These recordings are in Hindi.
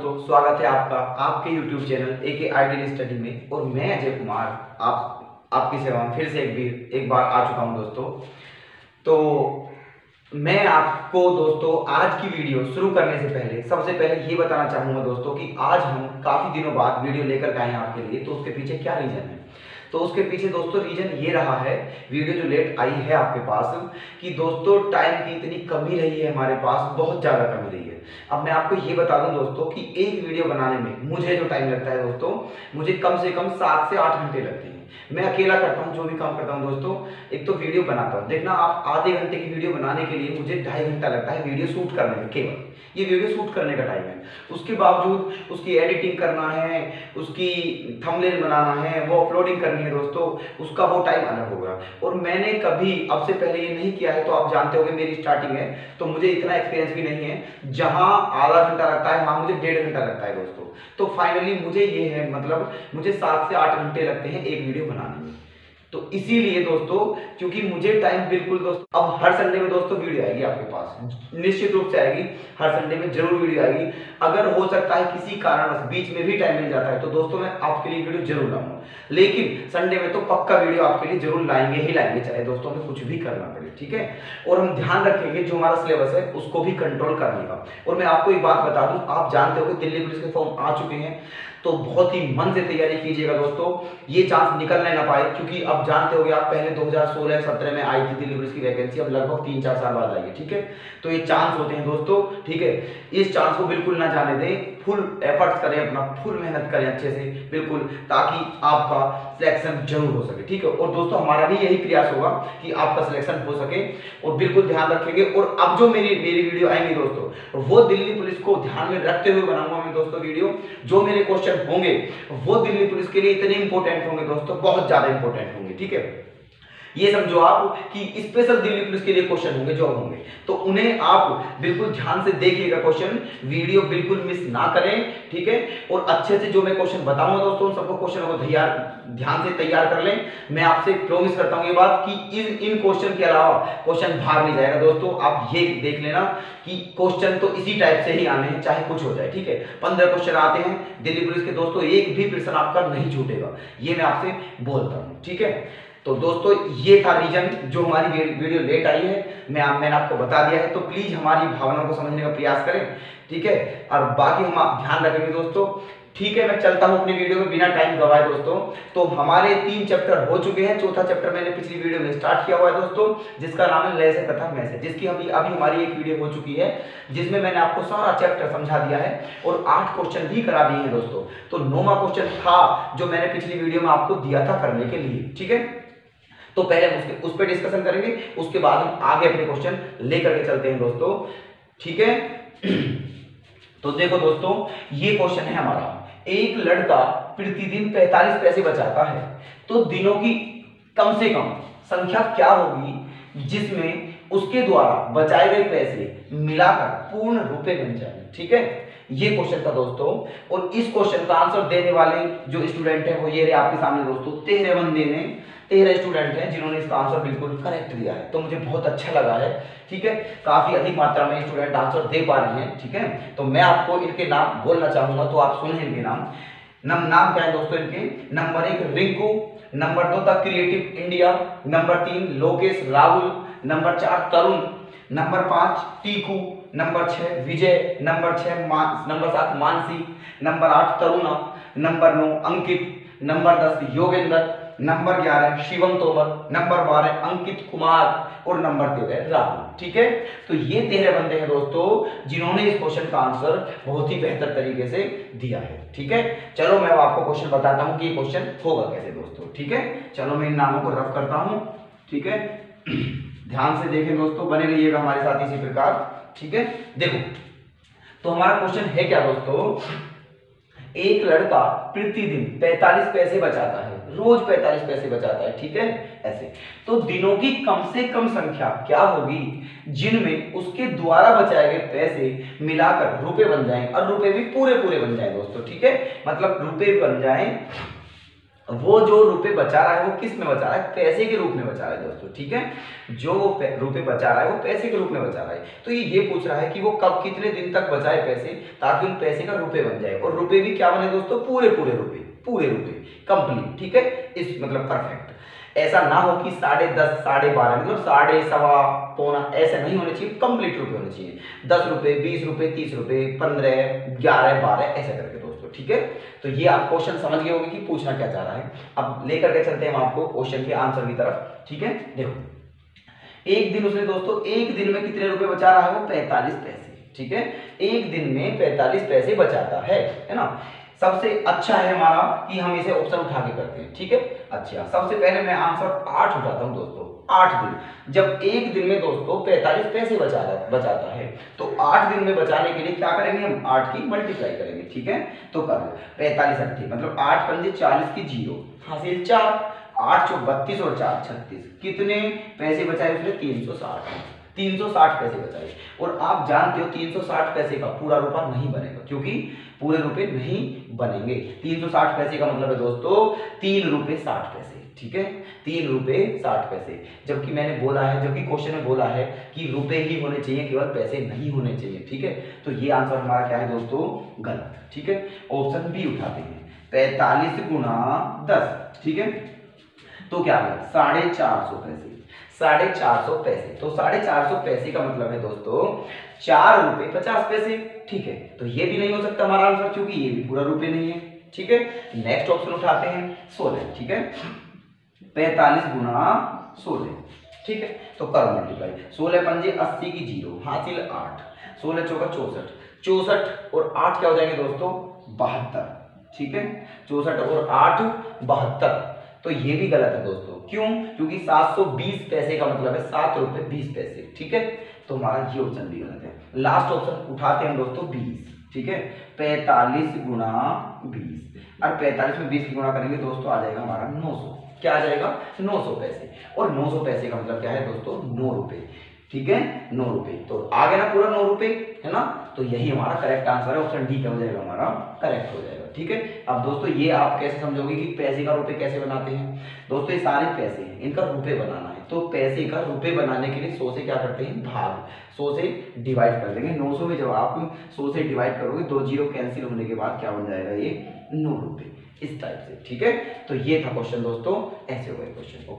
दोस्तों, स्वागत है आपका आपके YouTube channel AK ideal study में। और मैं अजय कुमार आपकी सेवा में फिर से एक बार आ चुका हूं दोस्तों। तो मैं आपको दोस्तों आज की वीडियो शुरू करने से पहले सबसे पहले ये बताना चाहूँगा दोस्तों कि आज हम काफ़ी दिनों बाद वीडियो लेकर आए हैं आपके लिए। तो उसके पीछे क्या रीज़न है? तो उसके पीछे दोस्तों रीजन ये रहा है, वीडियो जो लेट आई है आपके पास, कि दोस्तों टाइम की इतनी कमी रही है हमारे पास, बहुत ज़्यादा कमी रही है। अब मैं आपको ये बता दूं दोस्तों कि एक वीडियो बनाने में मुझे जो टाइम लगता है दोस्तों, मुझे कम से कम 7 से 8 घंटे लगते हैं। मैं अकेला करता हूँ, जो भी काम करता हूँ दोस्तों। एक तो वीडियो बनाता हूँ, देखना आप आधे घंटे की वीडियो बनाने के लिए मुझे 2.5 घंटा लगता है वीडियो शूट करने में, केवल ये वीडियो शूट करने का टाइम है। उसके बावजूद उसकी एडिटिंग करना है, उसकी थंबनेल बनाना है, वो अपलोडिंग करनी है दोस्तों, उसका वो टाइम अलग होगा। और मैंने कभी अब से पहले ये नहीं किया है, तो आप जानते होंगे मेरी स्टार्टिंग है, तो मुझे इतना एक्सपीरियंस भी नहीं है। जहां आधा घंटा लगता है वहां मुझे 1.5 घंटा लगता है दोस्तों। तो फाइनली मुझे ये है, मतलब मुझे 7 से 8 घंटे लगते हैं एक वीडियो बनाने में। तो इसीलिए दोस्तों, क्योंकि मुझे टाइम बिल्कुल दोस्तों, अब हर संडे में दोस्तों वीडियो आएगी आपके पास, निश्चित रूप से आएगी, हर संडे में जरूर वीडियो आएगी। अगर हो सकता है किसी कारणवश बीच में भी टाइम मिल जाता है, तो दोस्तों मैं आपके लिए वीडियो जरूर लाऊंगा। लेकिन संडे में तो पक्का वीडियो आपके लिए जरूर लाएंगे ही लाएंगे, चाहे दोस्तों हमें कुछ भी करना पड़े, ठीक है। और हम ध्यान रखेंगे जो हमारा सिलेबस है उसको भी कंट्रोल करने का। और मैं आपको एक बात बता दूं, आप जानते हो कि दिल्ली पुलिस के फॉर्म आ चुके हैं, तो बहुत ही मन से तैयारी कीजिएगा दोस्तों, ये चांस निकलने ना पाए। क्योंकि अब जानते होंगे आप, पहले 2016-17 में आई थी दिल्ली पुलिस की वैकेंसी, अब लगभग 3-4 साल बाद आई है, ठीक है। तो ये चांस होते हैं दोस्तों, ठीक है। इस चांस को बिल्कुल ना जाने दें, फुल एफर्ट्स करें, अपना फुल मेहनत करें अच्छे से, बिल्कुल, ताकि आपका सिलेक्शन जरूर हो सके, ठीक है। और दोस्तों हमारा भी यही प्रयास होगा कि आपका सिलेक्शन हो सके, और बिल्कुल ध्यान रखेंगे। और अब जो मेरी वीडियो आएंगी दोस्तों, वो दिल्ली पुलिस को ध्यान में रखते हुए बनाऊंगा मैं दोस्तों वीडियो। जो मेरे क्वेश्चन होंगे वो दिल्ली पुलिस के लिए इतने इंपॉर्टेंट होंगे दोस्तों, बहुत ज्यादा इंपॉर्टेंट होंगे, ठीक है। ये समझो आप कि स्पेशल दिल्ली पुलिस के लिए क्वेश्चन होंगे, जो होंगे, तो उन्हें आप बिल्कुल ध्यान से देखिएगा क्वेश्चन, वीडियो बिल्कुल मिस ना करें, ठीक है। और अच्छे से जो मैं क्वेश्चन बताऊंगा दोस्तों, उन सबको क्वेश्चन को ध्यान से तैयार कर लें। मैं आपसे प्रॉमिस करता हूं ये बात कि इन क्वेश्चन के अलावा क्वेश्चन भाग नहीं जाएगा दोस्तों। आप ये देख लेना कि क्वेश्चन तो इसी टाइप से ही आने हैं, चाहे कुछ हो जाए, ठीक है। 15 क्वेश्चन आते हैं दिल्ली पुलिस के दोस्तों, एक भी प्रश्न आपका नहीं छूटेगा, ये मैं आपसे बोलता हूं, ठीक है। तो दोस्तों ये था रीजन जो हमारी वीडियो लेट आई है, मैंने आपको बता दिया है। तो प्लीज हमारी भावना को समझने का प्रयास करें, ठीक है। और बाकी हम आप ध्यान रखेंगे दोस्तों, ठीक है। मैं चलता हूं अपनी वीडियो में बिना टाइम गवाए दोस्तों। तो हमारे 3 चैप्टर हो चुके हैं, चौथा चैप्टर मैंने पिछली वीडियो में स्टार्ट किया हुआ है दोस्तों, जिसका नाम है लेसन तथा मैसेज, जिसकी अभी हमारी एक वीडियो हो चुकी है, जिसमें मैंने आपको सारा चैप्टर समझा दिया है और 8 क्वेश्चन भी करा दिए हैं दोस्तों। तो 9वां क्वेश्चन था जो मैंने पिछली वीडियो में आपको दिया था करने के लिए, ठीक है। तो पहले हम उस पर डिस्कशन करेंगे, उसके बाद हम आगे अपने क्वेश्चन लेकर के चलते हैं दोस्तों, ठीक है। तो देखो दोस्तों, ये क्वेश्चन है हमारा, एक लड़का प्रतिदिन 45 पैसे बचाता है, तो दिनों की कम से कम संख्या क्या होगी जिसमें उसके द्वारा बचाए गए पैसे मिलाकर पूर्ण रुपए बन जाए, ठीक है। ये क्वेश्चन था दोस्तों। और इस क्वेश्चन का आंसर देने वाले जो स्टूडेंट है वो ये रहे आपके सामने दोस्तों, 13 बंदे ने, 13 स्टूडेंट हैं जिन्होंने इसका आंसर बिल्कुल करेक्ट दिया है। तो मुझे बहुत अच्छा लगा है, ठीक है। काफी अधिक मात्रा में स्टूडेंट आंसर दे पा रहे हैं, ठीक है। तो मैं आपको इनके नाम बोलना चाहूंगा, तो आप सुने इनके नाम। नाम क्या है दोस्तों इनके? नंबर 1 रिंकू, नंबर 2 था creative India, number 3 Lokesh Rahul, number 4 Tarun, number 5 Tiku, number 6 Vijay, number 7 Mansi, number 8 Taruna, number 9 Ankit, number 10 Yogendra, number 11 Shivam Tomar, number 12 Ankit Kumar और नंबर 13 राहुल, ठीक है। तो ये 13 बंदे हैं दोस्तों जिन्होंने इस क्वेश्चन का आंसर बहुत ही बेहतर तरीके से दिया है, ठीक है। चलो मैं आपको क्वेश्चन बताता हूं कि ये क्वेश्चन होगा कैसे दोस्तों, ठीक है। चलो मैं इन नामों को रफ करता हूं, ठीक है। ध्यान से देखें दोस्तों, बने रहिएगा हमारे साथ इसी प्रकार, ठीक है। देखो तो हमारा क्वेश्चन है क्या दोस्तों, एक लड़का प्रतिदिन 45 पैसे बचाता है, रोज 45 पैसे बचाता है, ठीक है, ऐसे। तो दिनों की कम से कम संख्या क्या होगी जिनमें उसके द्वारा बचाए गए पैसे मिलाकर रुपए बन जाएं, और रुपए भी पूरे बन जाएं दोस्तों, ठीक है। मतलब रुपए बन जाएं वो जो रुपए बचा रहा है वो किस में बचा रहा है, पैसे के रूप में बचा रहा है दोस्तों, ठीक है। जो रुपए बचा रहा है वो पैसे के रूप में बचा रहा है। तो ये पूछ रहा है कि वो कब कितने दिन तक बचाए पैसे ताकि उन पैसे का रुपए बन जाए, और रुपए भी क्या बने दोस्तों, पूरे पूरे रुपए कंप्लीट, ठीक है। इस मतलब परफेक्ट, ऐसा ना हो कि 10.5 12.5 मतलब 12.15 पौना, ऐसा नहीं होने चाहिए, कंप्लीट रुपए होने चाहिए। 10 रुपए 20 रुपए 30 रुपए 15 11 12 ऐसा करके दोस्तों, ठीक है। तो ये आप क्वेश्चन समझ गए होंगे कि पूछना क्या चाह रहा है। अब लेकर के चलते हैं हम आपको क्वेश्चन के आंसर की तरफ, ठीक है। देखो एक दिन उसने दोस्तों, एक दिन में कितने रुपए बचा रहा है वो 45 पैसे, ठीक है। एक दिन में 45 पैसे बचाता है ना। सबसे अच्छा है हमारा कि हम इसे ऑप्शन उठा के करते हैं, ठीक है। अच्छा, सबसे पहले मैं आंसर 8 उठाता हूं दोस्तों। 8 दिन, जब एक दिन में दोस्तों 45 पैसे बचाता है तो 8 दिन में बचाने के लिए क्या करेंगे, हम 8 की मल्टीप्लाई करेंगे, ठीक है। तो कर लो 45 80 मतलब 8 पंजे 40 की 0 हासिल 4, 8 चौक 32 और 4 36, कितने पैसे बचाए उसने, 360 पैसे बचाए। और आप जानते हो 360 पैसे का पूरा रुपया नहीं बनेगा, क्योंकि पूरे रुपए नहीं बनेंगे। 360 पैसे का मतलब है दोस्तों 3 रुपए 60 पैसे, ठीक है। 3 रुपए 60 पैसे, जबकि मैंने बोला है, जबकि क्वेश्चन में बोला है कि रुपए ही होने चाहिए, केवल पैसे नहीं होने चाहिए, ठीक है। तो ये आंसर हमारा क्या है दोस्तों, गलत, ठीक है। ऑप्शन बी उठाते हैं, 45 गुना 10, ठीक है। तो क्या है 450 पैसे, 450 पैसे। तो 450 पैसे का मतलब है दोस्तों 4 रुपए 50 पैसे, ठीक है। तो ये भी नहीं हो सकता हमारा आंसर, क्योंकि ये भी पूरा रुपए नहीं है, ठीक है। नेक्स्ट ऑप्शन उठाते हैं 16, ठीक है। 45 गुना 16, ठीक है। तो कर मल्टीप्लाई, 16 पंजे 80 की 0 हासिल 8, 16 चौका 64, 64 और 8 क्या हो जाएंगे दोस्तों, 72, ठीक है। 64 और 8 72। तो ये भी गलत है दोस्तों, क्यों, क्योंकि 720 पैसे का मतलब है 7 रुपए 20 पैसे, ठीक है। तो हमारा ये ऑप्शन भी गलत है। लास्ट ऑप्शन उठाते हैं दोस्तों 20, ठीक है। 45 गुना 20 और 45 में 20 की गुणा करेंगे दोस्तों आ जाएगा हमारा 900, क्या आ जाएगा 900 पैसे। और 900 पैसे का मतलब क्या है दोस्तों 9 रुपए, ठीक है। 9 रुपए, तो आ गया ना पूरा 9 रुपए, है ना। तो यही हमारा करेक्ट आंसर है, ऑप्शन डी क्या हो जाएगा हमारा करेक्ट हो जाएगा, ठीक है। अब दोस्तों ये आप कैसे समझोगे कि पैसे का रुपए कैसे बनाते हैं दोस्तों, ये सारे पैसे हैं, इनका रुपए बनाना है। तो पैसे का रुपए बनाने के लिए 100 से क्या करते हैं भाग, 100 से डिवाइड कर देंगे। 900 में जब आप 100 से डिवाइड करोगे 2 जीरो कैंसिल होने के बाद क्या बन जाएगा ये 9 रुपए, इस टाइप से, ठीक है। तो ये था क्वेश्चन दोस्तों, ऐसे हुए क्वेश्चन,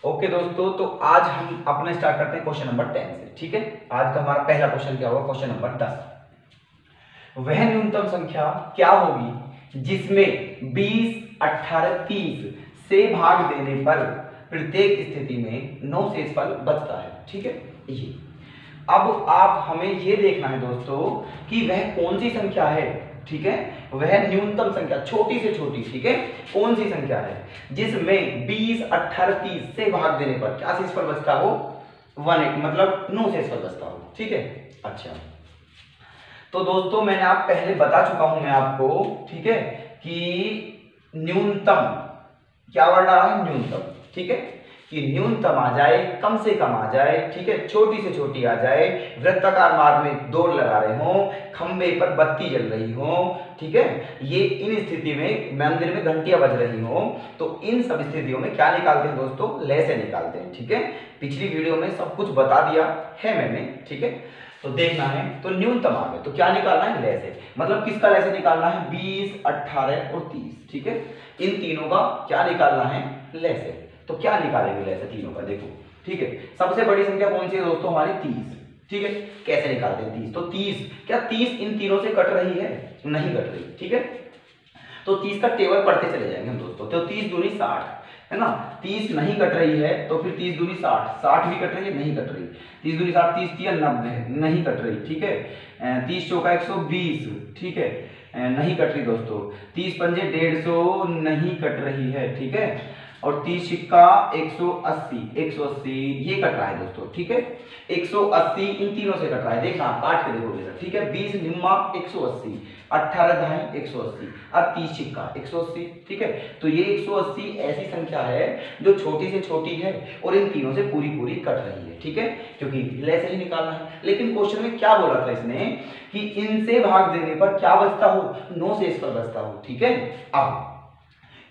ओके दोस्तों। तो आज हम अपने स्टार्ट करते हैं क्वेश्चन नंबर 10 से, ठीक है। आज का हमारा पहला क्वेश्चन क्या होगा, क्वेश्चन नंबर 10। वह न्यूनतम संख्या क्या होगी जिसमें 20 18 30 से भाग देने पर प्रत्येक स्थिति में 9 शेषफल बचता है, ठीक है। ये अब आप हमें ये देखना है दोस्तों कि वह कौन सी संख्या है, ठीक है। वह न्यूनतम संख्या, छोटी से छोटी, ठीक है, कौन सी संख्या है जिसमें 20 18 30 से भाग देने पर क्या शेषफल बचता हो, 1 मतलब 9 शेषफल बचता हो, ठीक है। अच्छा, तो दोस्तों मैंने आप पहले बता चुका हूं मैं आपको, ठीक है, कि न्यूनतम क्या वर्ड आ रहा है, न्यूनतम, ठीक है, कि न्यूनतम आ जाए, कम से कम आ जाए, ठीक है, छोटी से छोटी आ जाए, वृत्ताकार मार्ग में दौड़ लगा रहे हो, खंबे पर बत्ती जल रही हो, ठीक है, ये इन स्थिति में मंदिर में घंटियां बज रही हो, तो इन सब स्थितियों में क्या निकालते हैं दोस्तों, लय से निकालते हैं, ठीक है। पिछली वीडियो में सब कुछ बता दिया है मैंने, ठीक है। तो देखना है, तो न्यूनतम आ गए तो क्या निकालना है, लय से, मतलब किसका लय से निकालना है, 20 18 और 30, ठीक है। इन तीनों का क्या निकालना है, लय से। तो क्या निकालेंगे लय से तीनों का, देखो, ठीक है। सबसे बड़ी संख्या कौन सी है दोस्तों, हमारी 30, ठीक है। कैसे निकालते हैं 30, तो 30 क्या 30 इन तीनों से कट रही है, नहीं कट रही, ठीक है। तो 30 का टेबल पढ़ते चले जाएंगे हम दोस्तों। तो 30 दूनी 60 है ना, 30 नहीं कट रही है तो फिर 30 दूनी 60, 60 भी कट रही है, नहीं कट रही, 30 दूनी 60, 30 3 90 नहीं कट रही, ठीक है। 30 चौका 120, ठीक है, नहीं कट रही दोस्तों। 30 पंजे 150 नहीं कट रही है, ठीक है। और 30 सिक्का 180, 180 ये कट रहा है दोस्तों, ठीक है। 180 इन तीनों से कट रहा है, देखना आप काट के देखोगे सर, ठीक है। 20 निम्मा 180, 18 दहाई 180 और 30 सिक्का 180, ठीक है। तो ये 180 ऐसी संख्या है जो छोटी से छोटी है और इन तीनों से पूरी पूरी कट रही है, ठीक है, क्योंकि ले से ही निकालना है। लेकिन क्वेश्चन में क्या बोला था इसने कि इनसे भाग देने पर क्या बचता हो, 9 से इस पर बचता हो, ठीक है। अब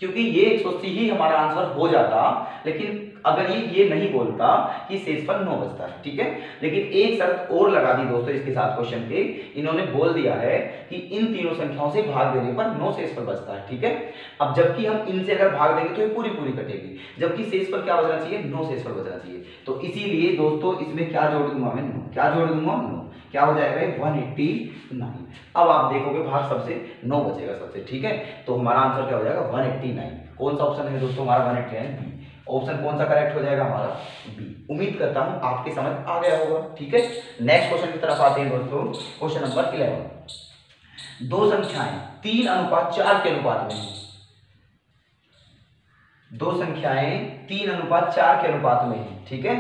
क्योंकि ये 180 ही हमारा आंसर हो जाता, लेकिन अगर ये नहीं बोलता कि शेष पर 9 बचता है, ठीक है। लेकिन एक शर्त और लगा दी दोस्तों इसके साथ क्वेश्चन के, इन्होंने बोल दिया है कि इन तीनों संख्याओं से भाग देने पर 9 शेष पर बचता है, ठीक है। अब जबकि हम इनसे अगर भाग देंगे तो ये पूरी पूरी कटेगी, जबकि शेष पर क्या बचना चाहिए, 9 शेष पर बचना चाहिए। तो इसीलिए दोस्तों इसमें क्या जोड़ दूंगा मैं, 9। क्या जोड़ दूंगा, 9। क्या हो जाएगा 189। अब आप देखोगे भाग सबसे 9 बचेगा सबसे, ठीक है। तो हमारा आंसर क्या हो जाएगा 189। कौन सा ऑप्शन है दोस्तों हमारा 189, बी। ऑप्शन कौन सा करेक्ट हो जाएगा हमारा, बी। उम्मीद करता हूं आपके समझ आ गया होगा, ठीक है। नेक्स्ट क्वेश्चन की तरफ आते हैं दोस्तों, क्वेश्चन नंबर 11। दो संख्याएं 3:4 के अनुपात में है। दो संख्याएं 3:4 के अनुपात में है, ठीक है।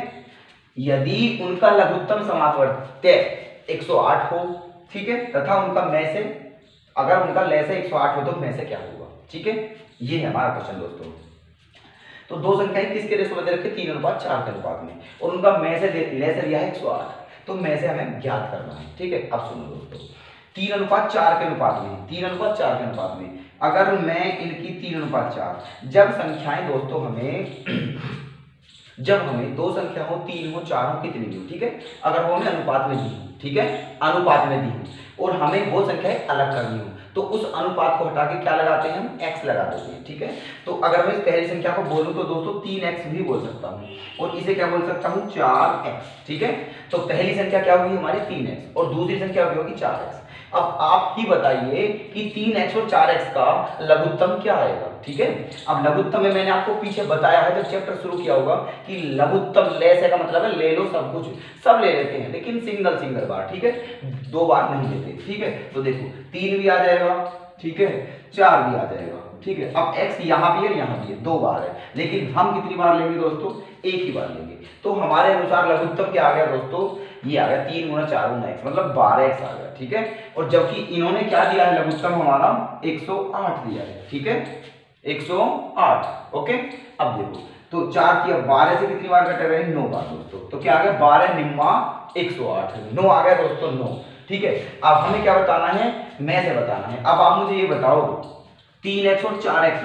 यदि उनका लघुत्तम समापवर्त्य 108 हो, ठीक है, तथा उनका में से, अगर उनका ले से 108 हो तो में से क्या होगा, ठीक है। ये है हमारा क्वेश्चन दोस्तों। तो दो संख्याएं किसके रेशो में दे रखे, 3:4 के अनुपात में, और उनका में से ले से दिया है 108, तो में से हमें ज्ञात करना है, ठीक है। अब सुनो दोस्तों, 3:4 के अनुपात में, 3:4 के अनुपात में अगर मैं इनकी 3:4, जब संख्याएं दोस्तों हमें जब हमें दो संख्या हो, 3 हो, 4 हो, कितनी भी हो, ठीक है, अगर वो हमें अनुपात में दी हो, ठीक है, अनुपात में दी हो, और हमें वो संख्याएं अलग करनी हो, तो उस अनुपात को हटा के क्या लगाते हैं, हम x लगा देते हैं, ठीक है। तो अगर मैं इस पहली संख्या को बोलूं तो दोस्तों 3x भी बोल सकता हूं, और इसे क्या बोल सकता हूं, 4x, ठीक है। तो पहली संख्या क्या होगी हमारी 3x, और दूसरी संख्या होगी 4x। अब आप ही बताइए कि 3x और 4x का लघुत्तम क्या आएगा, ठीक है। अब लघुत्तम में मैंने आपको पीछे बताया है जब चैप्टर शुरू किया होगा कि लघुत्तम लेस का मतलब है ले लो सब कुछ, सब ले लेते हैं, लेकिन सिंगल सिंगल बार, ठीक है, 2 बार नहीं लेते, ठीक है। तो देखो 3 भी आ जाएगा, ठीक है, 4 भी आ जाएगा, ठीक है। अब x यहाँ भी है, यहाँ भी है, 2 बार है, लेकिन हम कितनी बार लेंगे दोस्तों, एक ही बार लेंगे। तो हमारे अनुसार लघुत्तम क्या आ गया दोस्तों, ये आ गया 3 × 4 × x, मतलब 12x आ गया, ठीक है। और जबकि इन्होंने क्या दिया है लघुत्तम हमारा 108 दिया है, ठीक है, 108, ओके। अब देखो तो 4 की 12 से कितनी बार कटेगा, 9 बार दोस्तों। तो क्या आ गया 12 निम्मा 108, 9 आ गया दोस्तों, 9, ठीक है। अब हमें क्या बताना है, में से बताना है। अब आप मुझे ये बताओ 3x और 4x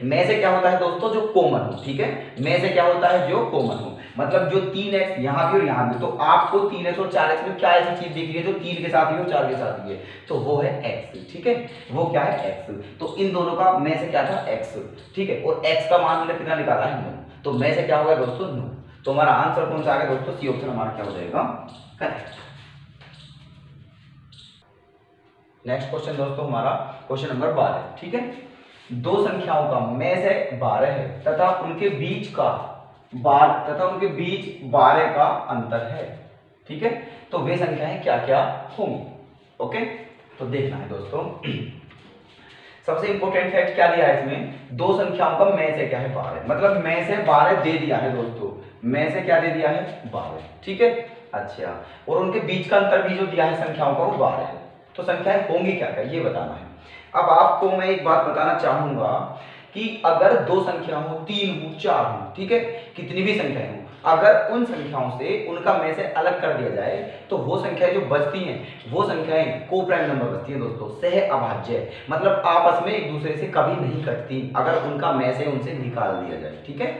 में से क्या होता है दोस्तों, जो कॉमन हो, ठीक है, में से क्या होता है, जो कॉमन हो, मतलब जो 3x यहाँ भी और यहाँ भी। तो आपको 3x और 4x में क्या ऐसी चीज दिख रही है जो 3 के साथ ही और 4 के साथ ही है, तो वो है x, ठीक है, वो क्या है x। तो इन दोनों का में से क्या था, x, ठीक है, और x का मान हमने कितना निकाला है, 9। तो में से क्या होगा दोस्तों, 9। तो हमारा आंसर कौन सा आ गया दोस्तों, सी ऑप्शन हमारा क्या हो जाएगा, करेक्ट। नेक्स्ट क्वेश्चन दोस्तों हमारा क्वेश्चन नंबर 12, ठीक है। दो संख्याओं का में से 12 है तथा उनके बीच 12 का अंतर है, ठीक है। तो वे संख्याएं क्या क्या होंगी, ओके। तो देखना है दोस्तों, सबसे इंपॉर्टेंट फैक्ट क्या दिया है इसमें, दो संख्याओं का में से क्या है, 12, मतलब में से 12 दे दिया है दोस्तों, में से क्या दे दिया है, 12, ठीक है। अच्छा, और उनके बीच का अंतर भी जो दिया है संख्याओं का वो 12 है। तो संख्याएं होंगी क्या क्या ये बताना है। अब आपको मैं एक बात बताना चाहूंगा कि अगर दो संख्या हो, 3 हो, 4 हो, ठीक है, कितनी भी संख्याएं हो, अगर उन संख्याओं से उनका में से अलग कर दिया जाए तो वो संख्याएं जो बचती हैं वो संख्याएं को प्राइम नंबर बचती हैं दोस्तों, सह अभाज्य, मतलब आपस में एक दूसरे से कभी नहीं कटती अगर उनका में से उनसे निकाल दिया जाए, ठीक है।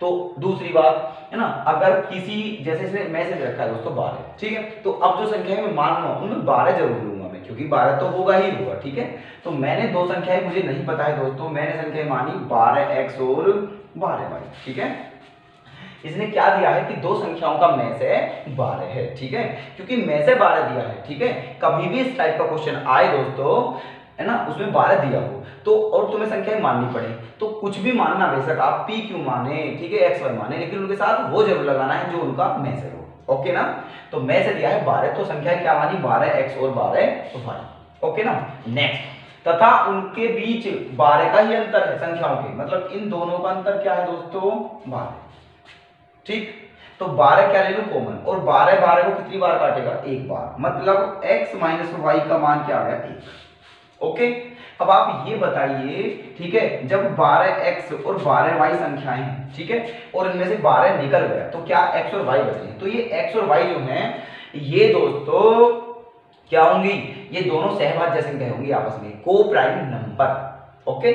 तो दूसरी बात है ना, अगर किसी जैसे इसमें मैसेज रखा है दोस्तों 12, ठीक है, तो अब जो संख्या है मैं मान रहा हूं उनमें 12 जरूर लूंगा मैं, क्योंकि 12 तो होगा ही होगा, ठीक है। तो मैंने दो संख्याएं मुझे नहीं पता है दोस्तों, मैंने संख्याएं मानी 12x और 12y, ठीक है। इसने क्या दिया है कि दो संख्याओं का में से 12 है, ठीक है, क्योंकि में से 12 दिया है, ठीक है। कभी भी इस टाइप का क्वेश्चन आए दोस्तों, है ना, उसमें 12 दिया हो तो और तुम्हें संख्याएं माननी पड़े, तो कुछ भी मानना बेशक आप p क्यों माने, ठीक है, x y माने, लेकिन उनके साथ वो जरूर लगाना है जो उनका में से हो, ओके ना। तो में से दिया है 12, तो संख्या क्या मानी 12x और 12y, ओके ना। नेक्स्ट तथा उनके बीच 12 का ही अंतर है संख्याओं के, मतलब इन दोनों का अंतर क्या है दोस्तों 12। ठीक, तो 12 क्या ले लो कॉमन, और 12 12 को कितनी बार काटेगा एक बार, मतलब x माइनस वाई का मान क्या आ गया 1। ओके, अब आप ये बताइए, ठीक है, जब 12x और 12y संख्याएं हैं, ठीक है, और इनमें से 12 निकल गया तो क्या x और y बचे हैं, तो ये x और y जो हैं ये दोस्तों क्या होंगी, ये दोनों सहभाज्य संख्या होंगी आपस में, को प्राइम नंबर। ओके,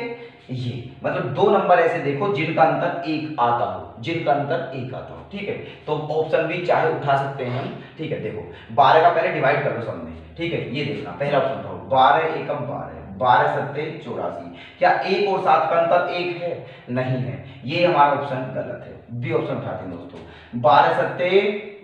ये मतलब दो नंबर ऐसे देखो जिनका अंतर एक आता हो, जिनका अंतर एक आता हो, ठीक है, तो ऑप्शन भी चाहे उठा सकते हैं हम, ठीक है। देखो 12 का पहले डिवाइड कर लो सब में, ठीक है, ये देखना पहला ऑप्शन था 12 एकम 12, 12 सत्ते 84, क्या 1 और 7 का अंतर 1 है, नहीं है, ये हमारा ऑप्शन गलत है, बी ऑप्शन उठाते हैं दोस्तों, 12 सत्ते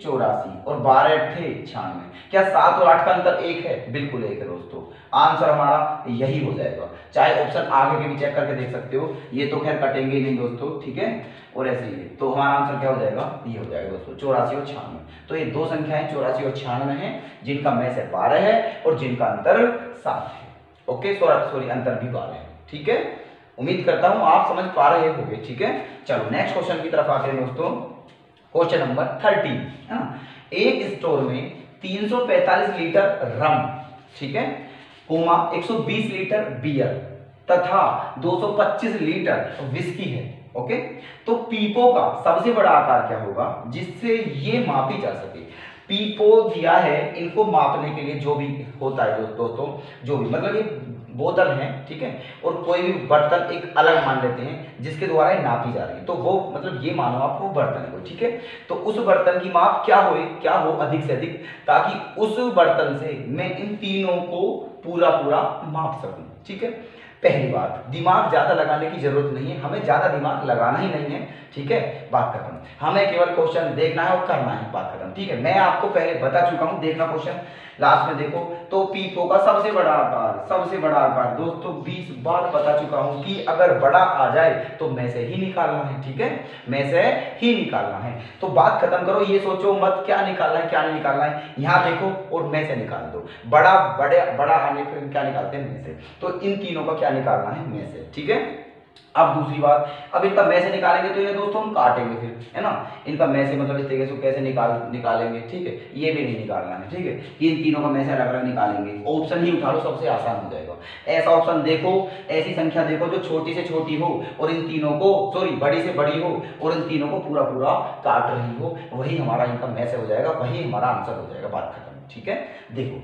84 और 12 अट्ठे 96, क्या 7 और 8 का अंतर 1 है, बिल्कुल 1 है दोस्तों, आंसर हमारा यही हो जाएगा। चाहे ऑप्शन आगे के भी चेक करके देख सकते हो, ये तो खैर कटेंगे नहीं दोस्तों, ठीक है, और ऐसे ही तो हमारा आंसर क्या हो जाएगा, ये हो जाएगा दोस्तों 84 और 96। तो ये दो संख्याएं 84 और 96 हैं जिनका में से 12 है और जिनका अंतर 7 है। ओके, सॉरी अंतर भी 12 है, ठीक है, उम्मीद करता हूं आप समझ पा रहे होंगे, ठीक है। चलो नेक्स्ट क्वेश्चन की तरफ आते हैं दोस्तों, क्वेश्चन नंबर 13 है ना, एक स्टोर में 345 लीटर रम, ठीक है, 120 लीटर बियर तथा 225 लीटर विस्की है। ओके, तो पीपो का सबसे बड़ा आकार क्या होगा जिससे ये मापी जा सके। पीपो दिया है, इनको मापने के लिए जो भी होता है दोस्तों, जो भी मतलब ये बोतल है, ठीक है, और कोई भी बर्तन एक अलग मान लेते हैं जिसके द्वारा ये नापी जा रही है, तो वो मतलब ये मानो आपको बर्तन है कोई, ठीक है, तो उस बर्तन की माप क्या हो अधिक से अधिक, ताकि उस बर्तन से मैं इन तीनों को पूरा माप सकूं, ठीक है। पहली बात, दिमाग ज्यादा लगाने की जरूरत नहीं है, हमें ज्यादा दिमाग लगाना ही नहीं है, ठीक है, बात खत्म, हमें केवल क्वेश्चन देखना है और करना है, बात खत्म, ठीक है। मैं आपको पहले बता चुका हूं, देखना क्वेश्चन लास्ट में देखो, तो पीपो का सबसे बड़ा आकार दोस्तों 20 बार बता चुका हूं कि अगर बड़ा आ जाए तो में से ही निकालना है, ठीक है, में से ही निकालना है। तो बात खत्म करो, ये सोचो मत क्या निकालना है क्या नहीं निकालना है, यहां देखो और में से निकाल दो, बड़ा आने पर क्या निकालते हैं में से, तो इन तीनों का क्या निकालना है में से, ठीक है। अब दूसरी बात, अब इनका में से निकालेंगे तो ये दोस्तों हम काटेंगे फिर, है ना, इनका में से मतलब इस तरीके से कैसे निकालेंगे, ठीक है, ये भी नहीं निकालना है, ठीक है, कि इन तीनों का में से अलग अलग निकालेंगे, ऑप्शन ही उठा लो, सबसे आसान हो जाएगा। ऐसा ऑप्शन देखो, ऐसी संख्या देखो जो छोटी से छोटी हो और इन तीनों को बड़ी से बड़ी हो और इन तीनों को पूरा काट रही हो, वही हमारा इनका में से हो जाएगा, वही हमारा आंसर हो जाएगा, बात खत्म, ठीक है। देखो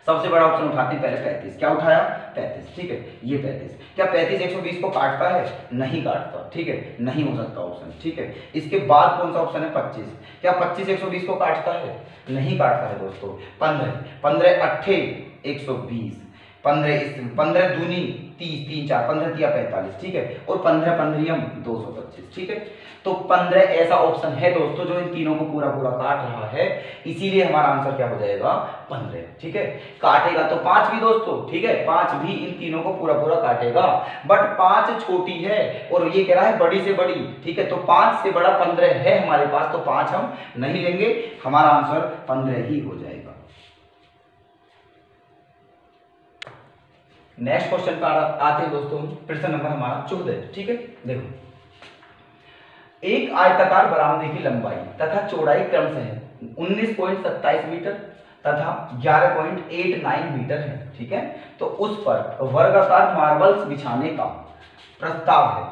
सबसे बड़ा ऑप्शन उठाते हैं पहले 35, क्या उठाया 35, ठीक है, ये 35, क्या 35 120 को काटता है, नहीं काटता, ठीक है, नहीं हो सकता ऑप्शन, ठीक है। इसके बाद कौन सा ऑप्शन है 25, क्या 25 120 को काटता है, नहीं काटता है दोस्तों। 15 अट्ठे 120, 15 दूनी 30, 3 4 15 तिया 45, ठीक है, और 15 पंद्रियम 225, ठीक है। तो 15 ऐसा ऑप्शन है दोस्तों जो इन तीनों को पूरा काट रहा है, इसीलिए हमारा आंसर क्या हो जाएगा 15, ठीक है। काटेगा तो 5 भी दोस्तों, ठीक है, 5 भी इन तीनों को पूरा काटेगा, बट 5 छोटी है और ये कह रहा है बड़ी से बड़ी, ठीक है, तो 5 से बड़ा 15 है हमारे पास, तो 5 हम नहीं लेंगे, हमारा आंसर 15 ही हो जाएगा। नेक्स्ट क्वेश्चन पर आते हैं दोस्तों, प्रश्न नंबर हमारा 14, ठीक है। देखो, एक आयताकार बरामदे की लंबाई तथा चौड़ाई क्रमशः 19.27 मीटर तथा 11.89 मीटर है, ठीक है, तो उस पर वर्गाकार मार्बल्स बिछाने का प्रस्ताव है,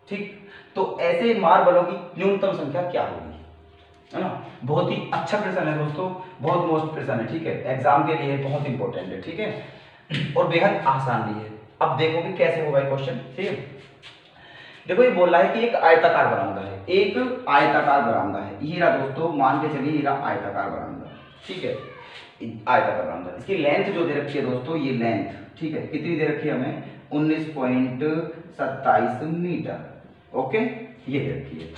ठीक, तो ऐसे मार्बलों की न्यूनतम संख्या क्या होगी, है ना। बहुत ही अच्छा प्रश्न है दोस्तों, बहुत मोस्ट प्रश्न है, ठीक है, एग्जाम के लिए बहुत इंपॉर्टेंट है, ठीक है, और बेहद आसान भी है। अब देखो कि कैसे होगा क्वेश्चन, ठीक है। देखो ये बोल रहा है कि एक आयताकार बरामदा है, एक आयताकार बरामदा है, हीरा दोस्तों मान के चलिए हीरा आयताकार बरामदा, ठीक है, आयताकार बरामदा, इसकी लेंथ जो दे रखी है दोस्तों, ये लेंथ, ठीक है, कितनी दे रखी है हमें 19.27 मीटर, ओके, ये दे रखी है।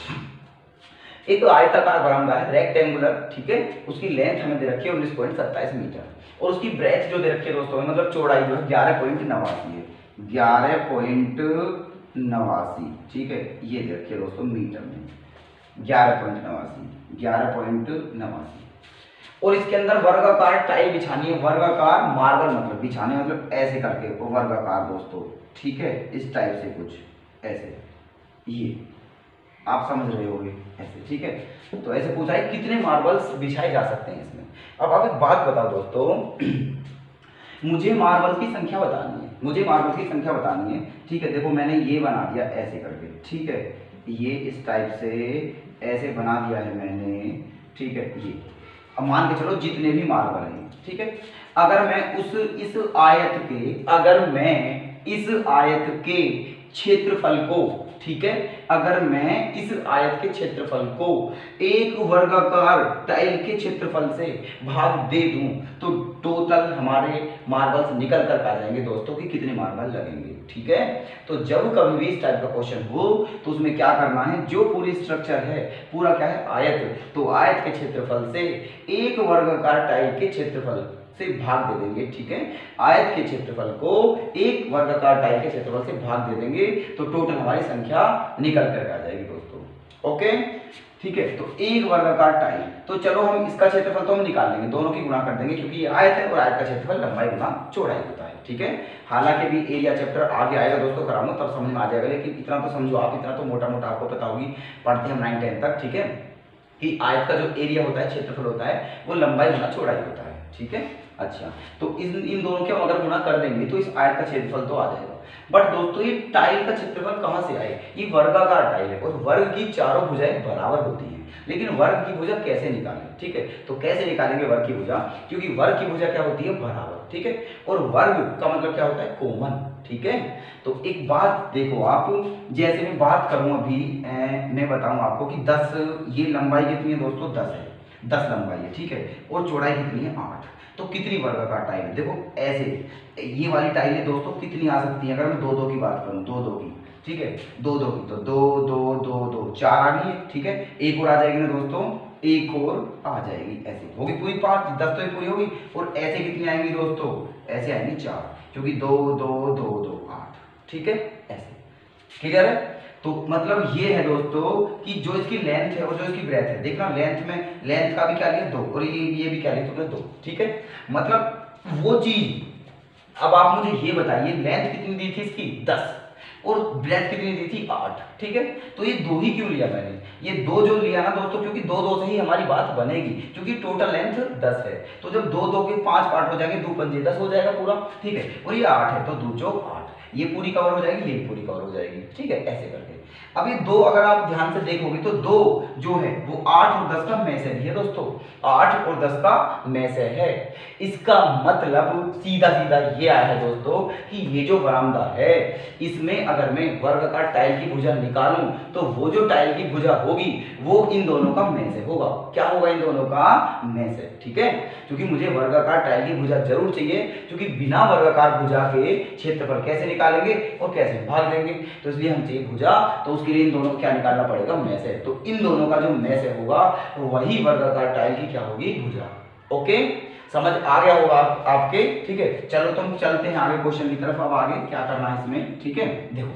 एक आयताकार बरामदा है रेक्टेंगुलर, ठीक है, उसकी लेंथ हमें दे रखी है 19.27 मीटर और उसकी ब्रेथ जो दे रखी है दोस्तों, मतलब चौड़ाई जो है 11.89 है, 11.89, ठीक है, ये दे रखी है दोस्तों मीटर में 11.89, और इसके अंदर वर्गाकार टाइल बिछानी है, वर्गाकार मार्बल मतलब बिछाने मतलब ऐसे करके, और वर्गाकार दोस्तों, ठीक है, इस टाइप से कुछ ऐसे, ये आप समझ रहे होंगे ऐसे, ठीक है। तो ऐसे पूछा है कितने मार्बल्स बिछाए जा सकते हैं इसमें। अब आप एक बात बताओ दोस्तों, मुझे मार्बल की संख्या बतानी है, मुझे मार्बल की संख्या बतानी है, ठीक है। देखो मैंने ये बना दिया ऐसे करके, ठीक है, ये इस टाइप से ऐसे बना दिया है मैंने, ठीक है। ये अब मान के चलो जितने भी मार्बल हैं, ठीक है, अगर मैं इस आयत के, अगर मैं इस आयत के क्षेत्रफल को, ठीक है, अगर मैं इस आयत के क्षेत्रफल को एक वर्गाकार टाइल के क्षेत्रफल से भाग दे दूं तो टोटल हमारे मार्बल्स निकल कर आ जाएंगे दोस्तों कि कितने मार्बल लगेंगे, ठीक है। तो जब कभी भी इस टाइप का क्वेश्चन हो तो उसमें क्या करना है, जो पूरी स्ट्रक्चर है पूरा क्या है आयत, तो आयत के क्षेत्रफल से एक वर्गाकार टाइल के क्षेत्रफल से भाग दे देंगे, ठीक है। आयत के क्षेत्रफल को एक वर्गाकार टाइल के क्षेत्रफल से भाग दे देंगे तो टोटल हमारी संख्या निकल कर आ जाएगी दोस्तों, ओके, ठीक है। तो एक वर्गाकार टाइल, तो चलो हम इसका क्षेत्रफल तो हम निकाल लेंगे, दोनों की गुणा कर देंगे क्योंकि ये आयत है और आयत का क्षेत्रफल लंबाई गुना चौड़ाई होता है, ठीक है। हालांकि भी एरिया चैप्टर आगे आएगा दोस्तों, कराऊंगा तब समझ में आ जाएगा, लेकिन इतना तो समझो आप, इतना तो मोटा मोटा आपको पता होगी, पढ़ते हैं हम 9-10 तक, ठीक है, कि आयत का जो एरिया होता है, क्षेत्रफल होता है, वो लंबाई गुना चौड़ाई होता है, ठीक है। अच्छा, तो इन दोनों के हम अगर गुणा कर देंगे तो इस आयत का क्षेत्रफल तो आ जाएगा। बट दोस्तों ये टाइल का क्षेत्रफल कहां से आए, ये वर्गाकार टाइल है और वर्ग की चारों भुजाएं बराबर होती हैं, लेकिन वर्ग की भुजा कैसे निकालें, ठीक है। तो कैसे निकालेंगे वर्ग की भुजा, क्योंकि वर्ग की भुजा क्या होती है, बराबर, ठीक है, और वर्ग का मतलब क्या होता है, कॉमन, ठीक है। तो एक बात देखो आप, जैसे मैं बात करूं अभी, मैं बताऊं आपको कि 10, ये लंबाई कितनी है दोस्तों, 10 है, 10 लंबाई है, ठीक है, और चौड़ाई कितनी है, 8, तो कितनी वर्गाकार टाइल है, देखो ऐसे ये वाली टाइल है दोस्तों कितनी आ सकती है, अगर मैं 2-2 की बात करूं, 2-2 की, ठीक है, 2-2 की, तो 2-2-2-2 4 आ गई है, ठीक है, एक और आ जाएगी ना दोस्तों, एक और आ जाएगी, ऐसे होगी पूरी 5, 10 तो पूरी होगी, और ऐसे कितनी आएंगी दोस्तों, ऐसे आएंगी 4, क्योंकि 2-2-2-2 8, ठीक है, ऐसे, क्लियर है। तो मतलब ये है दोस्तों कि जो इसकी लेंथ है और जो इसकी ब्रेथ है, देखना लेंथ में, लेंथ का भी क्या लिया 2 और ये भी क्या लिया तुमने 2, ठीक है, मतलब वो चीज। अब आप मुझे ये बताइए लेंथ कितनी दी थी इसकी 10 और ब्रेथ कितनी दी थी 8, ठीक है, तो ये 2 ही क्यों लिया मैंने, ये 2 जो लिया ना दोस्तों, क्योंकि 2-2 से ही हमारी बात बनेगी, क्योंकि टोटल लेंथ 10 है, तो जब 2-2 के 5 पार्ट हो जाएंगे, 2 पंजे 10 हो जाएगा पूरा, ठीक है, और ये 8 है तो 2 चौक 8, ये पूरी कवर हो जाएगी, ये पूरी कवर हो जाएगी, ठीक है, ऐसे करके। अब ये 2 अगर आप ध्यान से देखोगे तो 2 जो है वो 8 और 10 का में से भी है दोस्तों, 8 और 10 का में से है, इसका मतलब सीधा सीधा ये आया है दोस्तों कि ये जो बरामदा है इसमें अगर मैं वर्गाकार टाइल की भुजा निकालूं तो वो जो टाइल की भुजा होगी वो इन दोनों का में से होगा, क्या होगा, इन दोनों का में से, ठीक है, क्योंकि मुझे वर्गाकार टाइल की भुजा जरूर चाहिए, क्योंकि बिना वर्गाकार भुजा के क्षेत्रफल कैसे निकालेंगे और कैसे भाग देंगे, तो इसलिए हम चाहिए भुजा, तो उसके लिए इन दोनों को क्या निकालना पड़ेगा, में से, तो इन दोनों का जो में से होगा वही वर्गाकार टाइल की क्या होगी, भुजा, ओके, समझ आ गया होगा आपके, ठीक है। चलो तुम चलते हैं आगे क्वेश्चन की तरफ, अब आगे क्या करना है इसमें, ठीक है, देखो,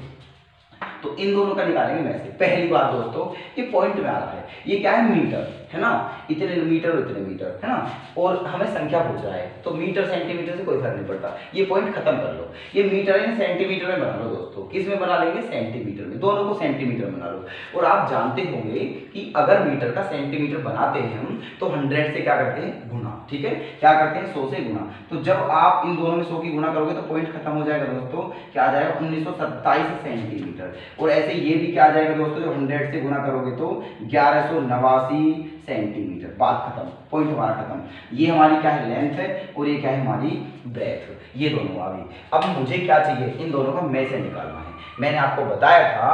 तो इन दोनों का निकालेंगे में से। पहली बात दोस्तों ये पॉइंट में आ रहा है, ये क्या है, मीटर है ना, इतने मीटर और इतने मीटर है ना, और हमें संख्या पूछ रहा है, तो मीटर सेंटीमीटर से कोई फर्क नहीं पड़ता, ये पॉइंट खत्म कर लो, ये मीटर है सेंटीमीटर में बना लो दोस्तों, किस में बना लेंगे, सेंटीमीटर में, दोनों को सेंटीमीटर में बना लो। और आप जानते होंगे कि अगर मीटर का सेंटीमीटर बनाते हैं हम तो 100 से क्या करते हैं, गुना, ठीक है, क्या करते हैं, 100 से गुना, तो जब आप इन दोनों में 100 की गुना करोगे तो पॉइंट खत्म हो जाएगा दोस्तों, क्या आ जाएगा, 1927 सेंटीमीटर, और ऐसे ये भी क्या आ जाएगा दोस्तों, जब 100 से गुना करोगे तो 1189 सेंटीमीटर, बात खत्म, पॉइंट हमारा खत्म, ये हमारी क्या है, लेंथ है, और ये क्या है, हमारी ब्रेथ, ये दोनों आ गई। अब मुझे क्या चाहिए, इन दोनों का में से निकालना है, मैंने आपको बताया था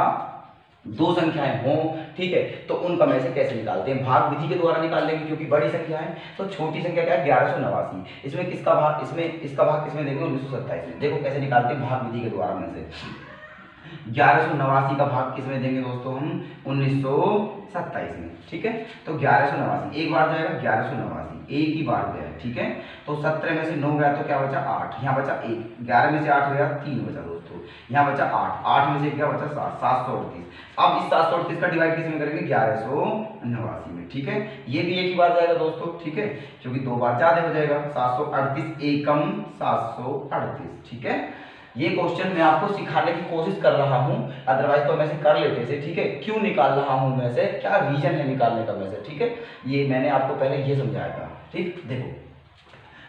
2 संख्याएं हों, ठीक है, तो उनका में से कैसे निकालते हैं, भाग विधि के द्वारा निकाल लेंगे, क्योंकि बड़ी संख्या है, तो छोटी संख्या क्या है, 1189, इसमें किसका भाग, इसमें इसका भाग किसमें देंगे, 1927 में, देखो कैसे निकालते हैं, भाग विधि के द्वारा में से, 1189 का भाग किसमें देंगे दोस्तों हम? 1927 में। ठीक है, तो 1189 एक बार जाएगा, 1189 एक ही बार गया है। ठीक है, तो 17 में से 9 गया तो क्या बचा? 8, यहाँ बचा 1, 11 में से 8 गया 3 बचा दोस्तों, यहाँ बचा 8, 8 में से क्या बचा? 7, 738। अब इस 738 का डिवाइड किसमें करेंगे? 1189 में। ठीक है, ये भी एक ही बार जाएगा दोस्तों। ठीक है, क्योंकि 2 बार ज्यादा हो जाएगा। 738 एकम 738। ठीक है, ये क्वेश्चन मैं आपको सिखाने की कोशिश कर रहा हूं, अदरवाइज तो मैं से कर लेते थे। ठीक है, क्यों निकाल रहा हूं मैं से, क्या रीजन है निकालने का मैं से? ठीक है, ये मैंने आपको पहले ये समझाया था। ठीक, देखो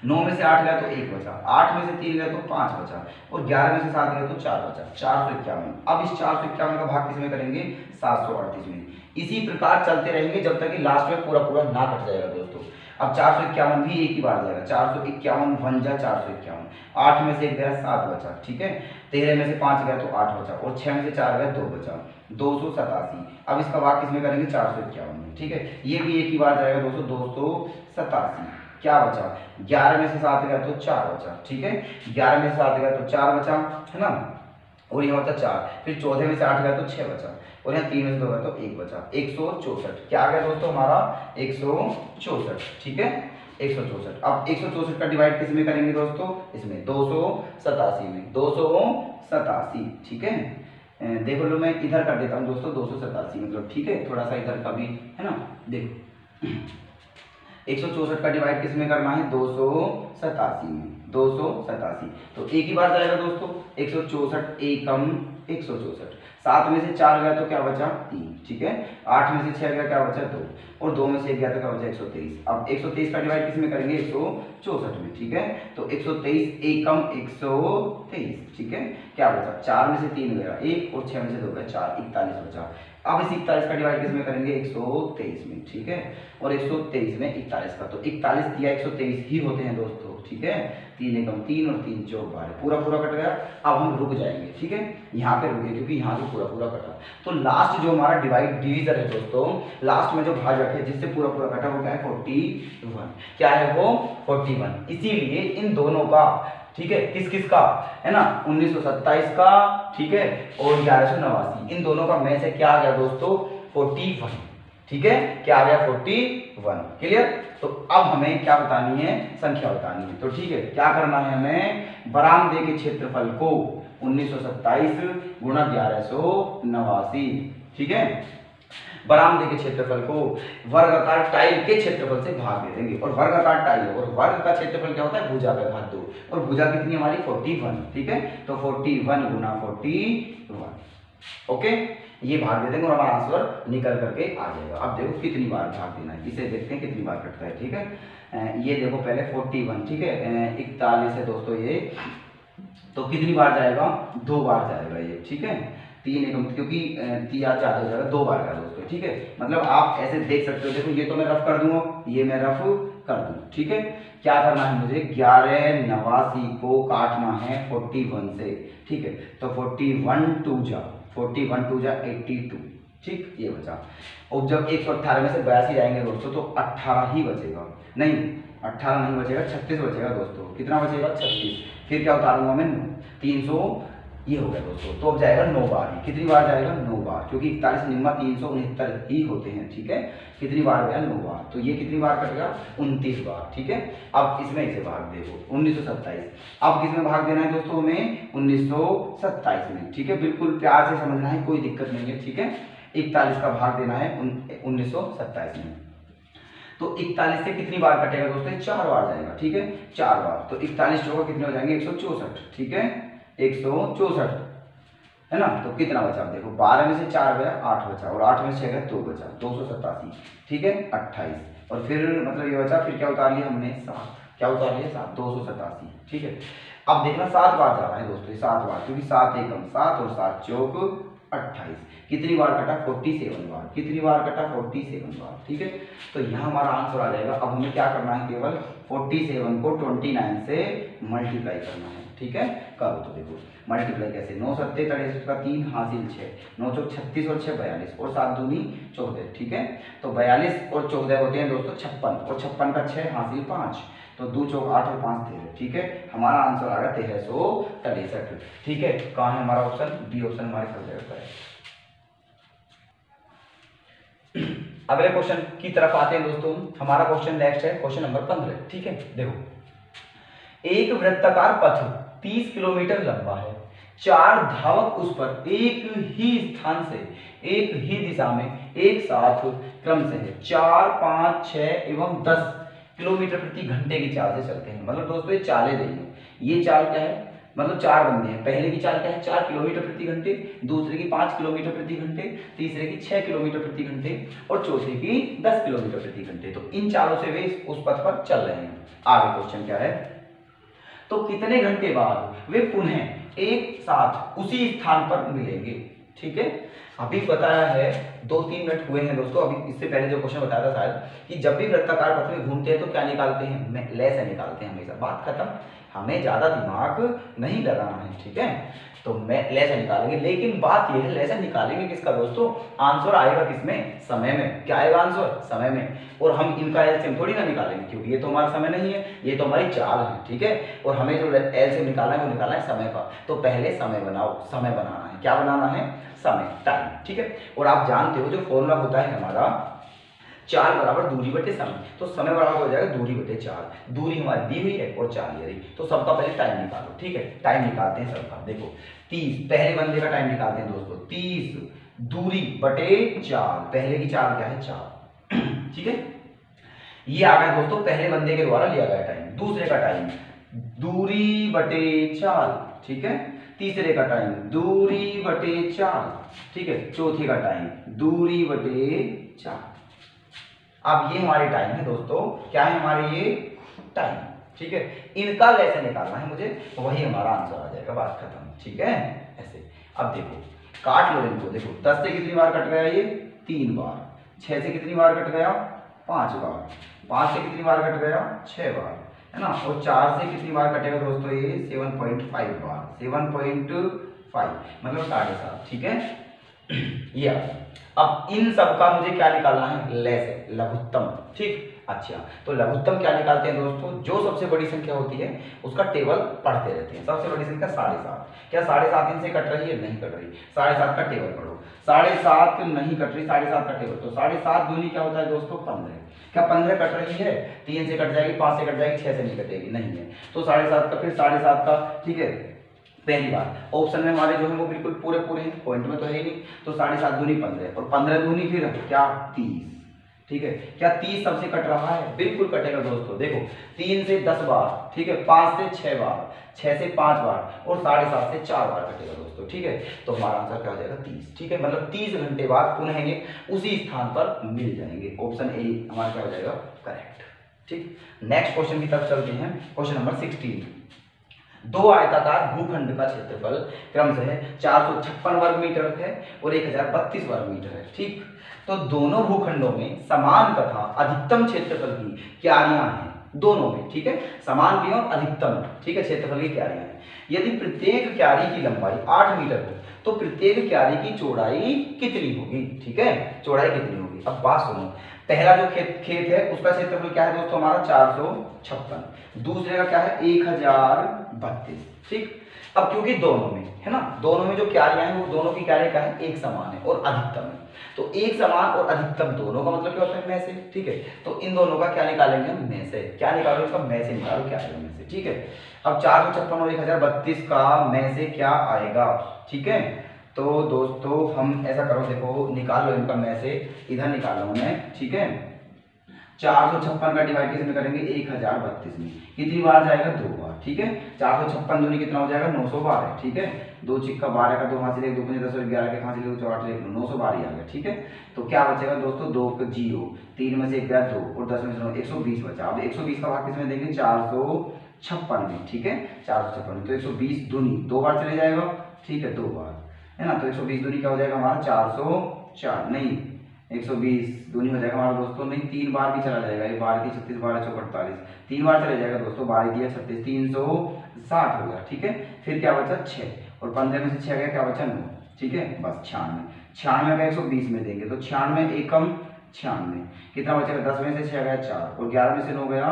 9 में से 8 गया तो 1 बचा, 8 में से 3 गया तो 5 बचा, और 11 में से 7 गया तो 4 बचा, 451। अब इस 451 का भाग किसमें करेंगे? 738 में। इसी प्रकार चलते रहेंगे जब तक कि लास्ट में पूरा पूरा ना कट जाएगा दोस्तों। अब 451 भी एक ही बार जाएगा, 451 वन जा 451, 8 में से 1 गया 7 बचा। ठीक है, 13 में से 5 गया तो 8 बचा, और 6 में से 4 गया 2 बचा, 287। अब इसका भाग किसमें करेंगे? 451 में। ठीक है, ये भी एक ही बार जाएगा दोस्तों, 287। क्या बचा? 11 में से 7 गया तो 4 बचा। ठीक है, 11 में से 7 गया तो 4 बचा, है ना, और यहाँ बचा 4, फिर 14 में से 8 गया तो 6 बचा, और यहाँ 3 में से 2 गया तो 1 बचा, 164। क्या आ गया दोस्तों हमारा? 164। ठीक है, 164। अब 164 का डिवाइड किस में करेंगे दोस्तों? इसमें 287 में, 287। ठीक है, देखो लो मैं इधर कर देता हूँ दोस्तों, 287 मतलब। ठीक है, थोड़ा सा इधर का भी है ना, देखो 164 का डिवाइड किस में करना है? 287 में, 287। तो एक ही बार जाएगा दोस्तों, 164 एकम 164, 7 में से 4 गया तो क्या बचा? 3। ठीक है, 8 में से 6 गया क्या बचा? 2, और 2 में से 1 गया तो क्या बचा? 123। अब 123 का डिवाइड किस में करेंगे? 164 में। ठीक है, तो 123 एकम 123। ठीक है, क्या बचा? 4 में से 3 गया 1, और 6 में से 2 गया 4, 41 बचा। अब इस 41 का डिवाइड किस में करेंगे? 123 में। ठीक है, और 123 में 41 का, तो 41 दिया 123 ही होते हैं दोस्तों। ठीक है, 3 एकम 3 और 3 चौक 12, पूरा पूरा कट गया। अब हम रुक जाएंगे। ठीक है, यहाँ पे रुके क्योंकि यहाँ से पूरा पूरा कटा। तो लास्ट जो हमारा डिवीजर है दोस्तों, लास्ट में जो भाजक है जिससे पूरा पूरा कटा वो क्या है? 41। क्या है वो? 41। इसीलिए इन दोनों का, ठीक है, किस किस का है ना, 1927 का, ठीक है, और 1189, इन दोनों का में से क्या आ गया दोस्तों? 41। ठीक है, क्या आ गया? 41। क्लियर? तो अब हमें क्या बतानी है? संख्या बतानी है। तो ठीक है, क्या करना है हमें? बरामदे के क्षेत्रफल को 1927 गुणा 1189, ठीक है, बरामदे के क्षेत्रफल को वर्गाकार टाइल के क्षेत्रफल से भाग दे देंगे। और वर्गाकार टाइल और वर्ग का क्षेत्रफल क्या होता है? भुजा का घात 2, और भुजा कितनी हमारी? 41। ठीक है, तो 41 गुना 41। ओके, ये भाग दे देंगे और हमारा आंसर निकल करके आ जाएगा। अब देखो कितनी बार भाग देना है, इसे देखते हैं कितनी बार कटता है। ठीक है, ये देखो पहले 41, ठीक है, 41 है दोस्तों ये, तो कितनी बार जाएगा? 2 बार जाएगा ये। ठीक है, 3 एकम, क्योंकि 3 ज्यादा हो जाएगा, 2 बार का दोस्तों। ठीक है, मतलब आप ऐसे देख सकते हो, देखो ये तो मैं रफ कर दूंगा, ये मैं रफ कर दूं। ठीक है, क्या करना है मुझे? 1189 को काटना है 41 से। ठीक है, तो 41 2 जा 82। ठीक, ये बचा। और जब 118 में से 82 जाएंगे दोस्तों तो 18 ही बचेगा, नहीं 18 नहीं बचेगा, 36 बचेगा दोस्तों। कितना बचेगा? 36। फिर क्या उतारूंगा मैं? 300, ये हो गया दोस्तों। तो अब जाएगा 9 बार ही। कितनी बार जाएगा? 9 बार, क्योंकि 41 निम्मा 369 ही होते हैं। ठीक है, कितनी बार गया? 9 बार। तो ये कितनी बार कटेगा? 29 बार। ठीक है, अब इसमें इसे भाग देखो 1927। अब किसमें भाग देना है दोस्तों? हमें 1927 में। ठीक है, बिल्कुल प्यार से समझना है, कोई दिक्कत नहीं है। ठीक है, 41 का भाग देना है 1927 में। तो 41 से कितनी बार कटेगा दोस्तों? 4 बार जाएगा। ठीक है, 4 बार, तो 41 चौका कितने हो जाएंगे? 164। ठीक है, 164 है ना। तो कितना बचा? देखो 12 में से 4 गया 8 बचा, और 8 में से 6 गया 2 बचा, 287। ठीक है, 28, और फिर मतलब ये बचा, फिर क्या उतार लिया हमने? 7। क्या उतार लिया? 7, 287। ठीक है, अब देखना 7 बार जा रहा है दोस्तों, 7 बार, क्योंकि 7 एकम 7 और 7 चौक 28। कितनी बार कटा? 47 बार। कितनी बार कटा? 47 बार। ठीक है, तो यहाँ हमारा आंसर आ जाएगा। अब हमें क्या करना है? केवल 47 को 29 से मल्टीप्लाई करना है। ठीक है, करो तो देखो मल्टीप्लाई कैसे? 9 सत्ते 63 का 3 हासिल 6, 9 चौक 36 और 6 42, और 7 दूनी 14। ठीक है, तो 42 और 14 होते हैं दोस्तों 56, और 56 का 6 हासिल 5, तो 2 चौक 8 और 5 13, ठीक है। हमारा आंसर आ गया 1363, ठीक है। कहाँ है हमारा ऑप्शन बी, ऑप्शन हमारे कर जाएगा करेक्ट। अगले क्वेश्चन की तरफ आते हैं दोस्तों। हमारा क्वेश्चन नेक्स्ट है क्वेश्चन नंबर 15, ठीक है। देखो, एक वृत्ताकार पथ 30 किलोमीटर लंबा है, 4 धावक उस पर एक ही स्थान से एक ही दिशा में एक साथ क्रम से है 4, 5, 6 एवं 10 किलोमीटर प्रति घंटे की चाल से चलते हैं। मतलब दोस्तों ये चालें देंगे। ये चाल क्या है, मतलब 4 बंदे हैं। पहले की चाल क्या है 4 किलोमीटर प्रति घंटे, दूसरे की 5 किलोमीटर प्रति घंटे, तीसरे की 6 किलोमीटर प्रति घंटे और चौथे की 10 किलोमीटर प्रति घंटे। तो इन चालों से वे उस पथ पर चल रहे हैं। आगे क्वेश्चन क्या है, तो कितने घंटे बाद वे पुनः एक साथ उसी स्थान पर मिलेंगे, ठीक है। अभी बताया है 2-3 मिनट हुए हैं दोस्तों। अभी इससे पहले जो क्वेश्चन बताया था शायद कि जब भी वृत्ताकार पथ में घूमते हैं तो क्या निकालते हैं, ले से निकालते हैं हमेशा। बात खत्म, हमें ज्यादा दिमाग नहीं लगाना है, ठीक है। तो मैं ले से निकालेंगे, लेकिन बात यह है ले से निकालेंगे किसका दोस्तों, आंसर आएगा किसमें, समय में। क्या आएगा आंसर, समय में। और हम इनका एलसीएम थोड़ी ना निकालेंगे, क्योंकि ये तो हमारा समय नहीं है, ये तो हमारी चाल है, ठीक है। और हमें जो एलसीएम निकालना है वो निकालना है समय का। तो पहले समय बनाओ, समय बनाना है। क्या बनाना है, समय, टाइम, ठीक है। और आप जानते हो जो फॉर्मूला होता है हमारा, चाल बराबर दूरी बटे समय। तो समय बराबर हो जाएगा दूरी बटे चाल। दूरी हमारी दी हुई है और चाल ये रही। तो सबका पहले टाइम निकालो, ठीक है। टाइम निकालते हैं सबका। देखो 30, पहले बंदे का टाइम निकालते हैं दोस्तों। 30 दूरी बटे चाल, पहले की चाल क्या है 4, ठीक है। ये आ गया दोस्तों पहले बंदे के द्वारा लिया गया टाइम। दूसरे का टाइम दूरी बटे चाल, ठीक है। तीसरे का टाइम दूरी बटे चाल, ठीक है। चौथे का टाइम दूरी बटे चाल। अब ये हमारे टाइम है दोस्तों, क्या है हमारे ये टाइम, ठीक है। इनका लेसन निकालना है मुझे, वही हमारा आंसर आ जाएगा, बात खत्म, ठीक है। ऐसे अब देखो काट लो इनको। देखो 10 से कितनी बार कट गया ये 3 बार, 6 से कितनी बार कट गया 5 बार, 5 से कितनी बार कट गया 6 बार, है ना। और 4 से कितनी बार कटेगा दोस्तों ये 7.5 बार, 7.5 मतलब 7.5, ठीक है। ये अब इन सब का मुझे क्या निकालना है, लेस, लघुत्तम, ठीक। अच्छा, तो लघुत्तम क्या निकालते हैं दोस्तों, जो सबसे बड़ी संख्या होती है उसका टेबल पढ़ते रहते हैं। सबसे बड़ी संख्या 7.5, क्या 7.5 इनसे कट रही है, नहीं कट रही। 7.5 का टेबल पढ़ो, 7.5 नहीं कट रही, 7.5 का टेबल। तो 7.5 दूनी क्या होता है दोस्तों 15, क्या 15 कट रही है, 3 से कट जाएगी, 5 से कट जाएगी, 6 से नहीं कटेगी, नहीं है। तो 7.5 का, फिर 7.5 का, ठीक है। पहली बार ऑप्शन में हमारे जो है वो बिल्कुल पूरे पूरे हैं, पॉइंट में तो है ही नहीं। तो 7.5 दूनी 15 और 15 दूनी फिर क्या 30, ठीक है। क्या 30 सबसे कट रहा है, बिल्कुल कटेगा दोस्तों। देखो 3 से 10 बार, ठीक है। 5 से 6 बार, 6 से 5 बार और 7.5 से 4 बार कटेगा दोस्तों, ठीक है। तो हमारा आंसर क्या हो जाएगा 30, ठीक है। मतलब 30 घंटे बाद पुनः ये उसी स्थान पर मिल जाएंगे। ऑप्शन ए हमारा क्या हो जाएगा करेक्ट, ठीक। नेक्स्ट क्वेश्चन की तरफ चलते हैं। क्वेश्चन नंबर 16, दो आयताकार भूखंड का क्षेत्रफल क्रमशः 456 वर्ग मीटर है और 1032 वर्ग मीटर है, ठीक। तो दोनों भूखंडों में समान तथा अधिकतम क्षेत्रफल की क्यारियां हैं, दोनों में, ठीक है। समान भी और अधिकतम, ठीक है, क्षेत्रफल की क्यारियां हैं। यदि प्रत्येक क्यारी की लंबाई 8 मीटर हो तो प्रत्येक क्यारी की चौड़ाई कितनी होगी, ठीक है। चौड़ाई कितनी होगी। अब बात सुनो, पहला जो खेत है उसका क्षेत्रफल क्या है दोस्तों हमारा 456, दूसरे का क्या है 1032, ठीक। अब क्योंकि दोनों में है ना, दोनों में जो क्यारियां हैं वो दोनों की क्यारियां क्या है एक समान है और अधिकतम है। तो एक समान और अधिकतम दोनों का मतलब क्या होता है में से, ठीक है। तो इन दोनों का क्या निकालेंगे हम में से, क्या निकालो इसका में से निकालो, क्या आएगा में से, ठीक है। अब 456 और 1032 का में से क्या आएगा, ठीक है। तो दोस्तों हम ऐसा करो, देखो निकाल लो इनका में से, इधर निकाल लो मैं, ठीक है। 456 का डिवाइड किसमें करेंगे 1032 में, कितनी बार जाएगा 2 बार, ठीक है। 456 दूनी कितना हो जाएगा 912, ठीक है। 2 चिक्का 12 का 2 हाथ से 2 5 10 और 11 के हाथ से 2 8 912 ही आ गया, ठीक है। तो क्या बचेगा दोस्तों 2 का 0, 3 में से 1 गया 2 और 10 में से 9 120 बचा। अब 120 का भाग किसमें देंगे 456 में, ठीक है। 456 में तो 120 दूनी 2 बार चले जाएगा, ठीक है, 2 बार है ना। तो 120 दूनी क्या हो जाएगा हमारा 404, नहीं 120 दूनी हो जाएगा हमारा दोस्तों, नहीं 3 बार भी चला जाएगा, ये 12 36 12 चौक 48, 3 बार चले जाएगा दोस्तों, 12 दिया 36 360 हो गया, ठीक है। फिर क्या बचा 6 और 15 में से 6 गया, क्या बचा 9, ठीक है। बस 96 का 120 में देंगे तो 96 एकम 96, कितना बचेगा 10 में से 6 गया 4 और 11 में से 9 गया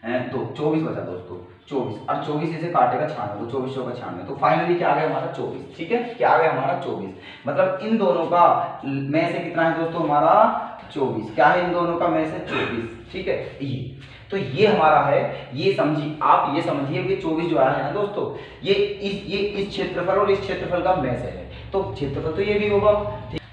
तो 24 बचा दोस्तों, 24 और 24 इसे काटेगा 96, तो 24 का 96, तो फाइनली क्या आ गया हमारा 24। ठीक है, क्या आ गया हमारा 24। मतलब इन दोनों का में से कितना है दोस्तों हमारा 24, क्या है इन दोनों का में से 24। ठीक है, ये तो ये हमारा है, ये समझिए आप, ये समझिए कि 24 जो आया है ना दोस्तों, ये इस क्षेत्रफल और इस क्षेत्रफल का में से है, तो क्षेत्रफल तो ये भी होगा,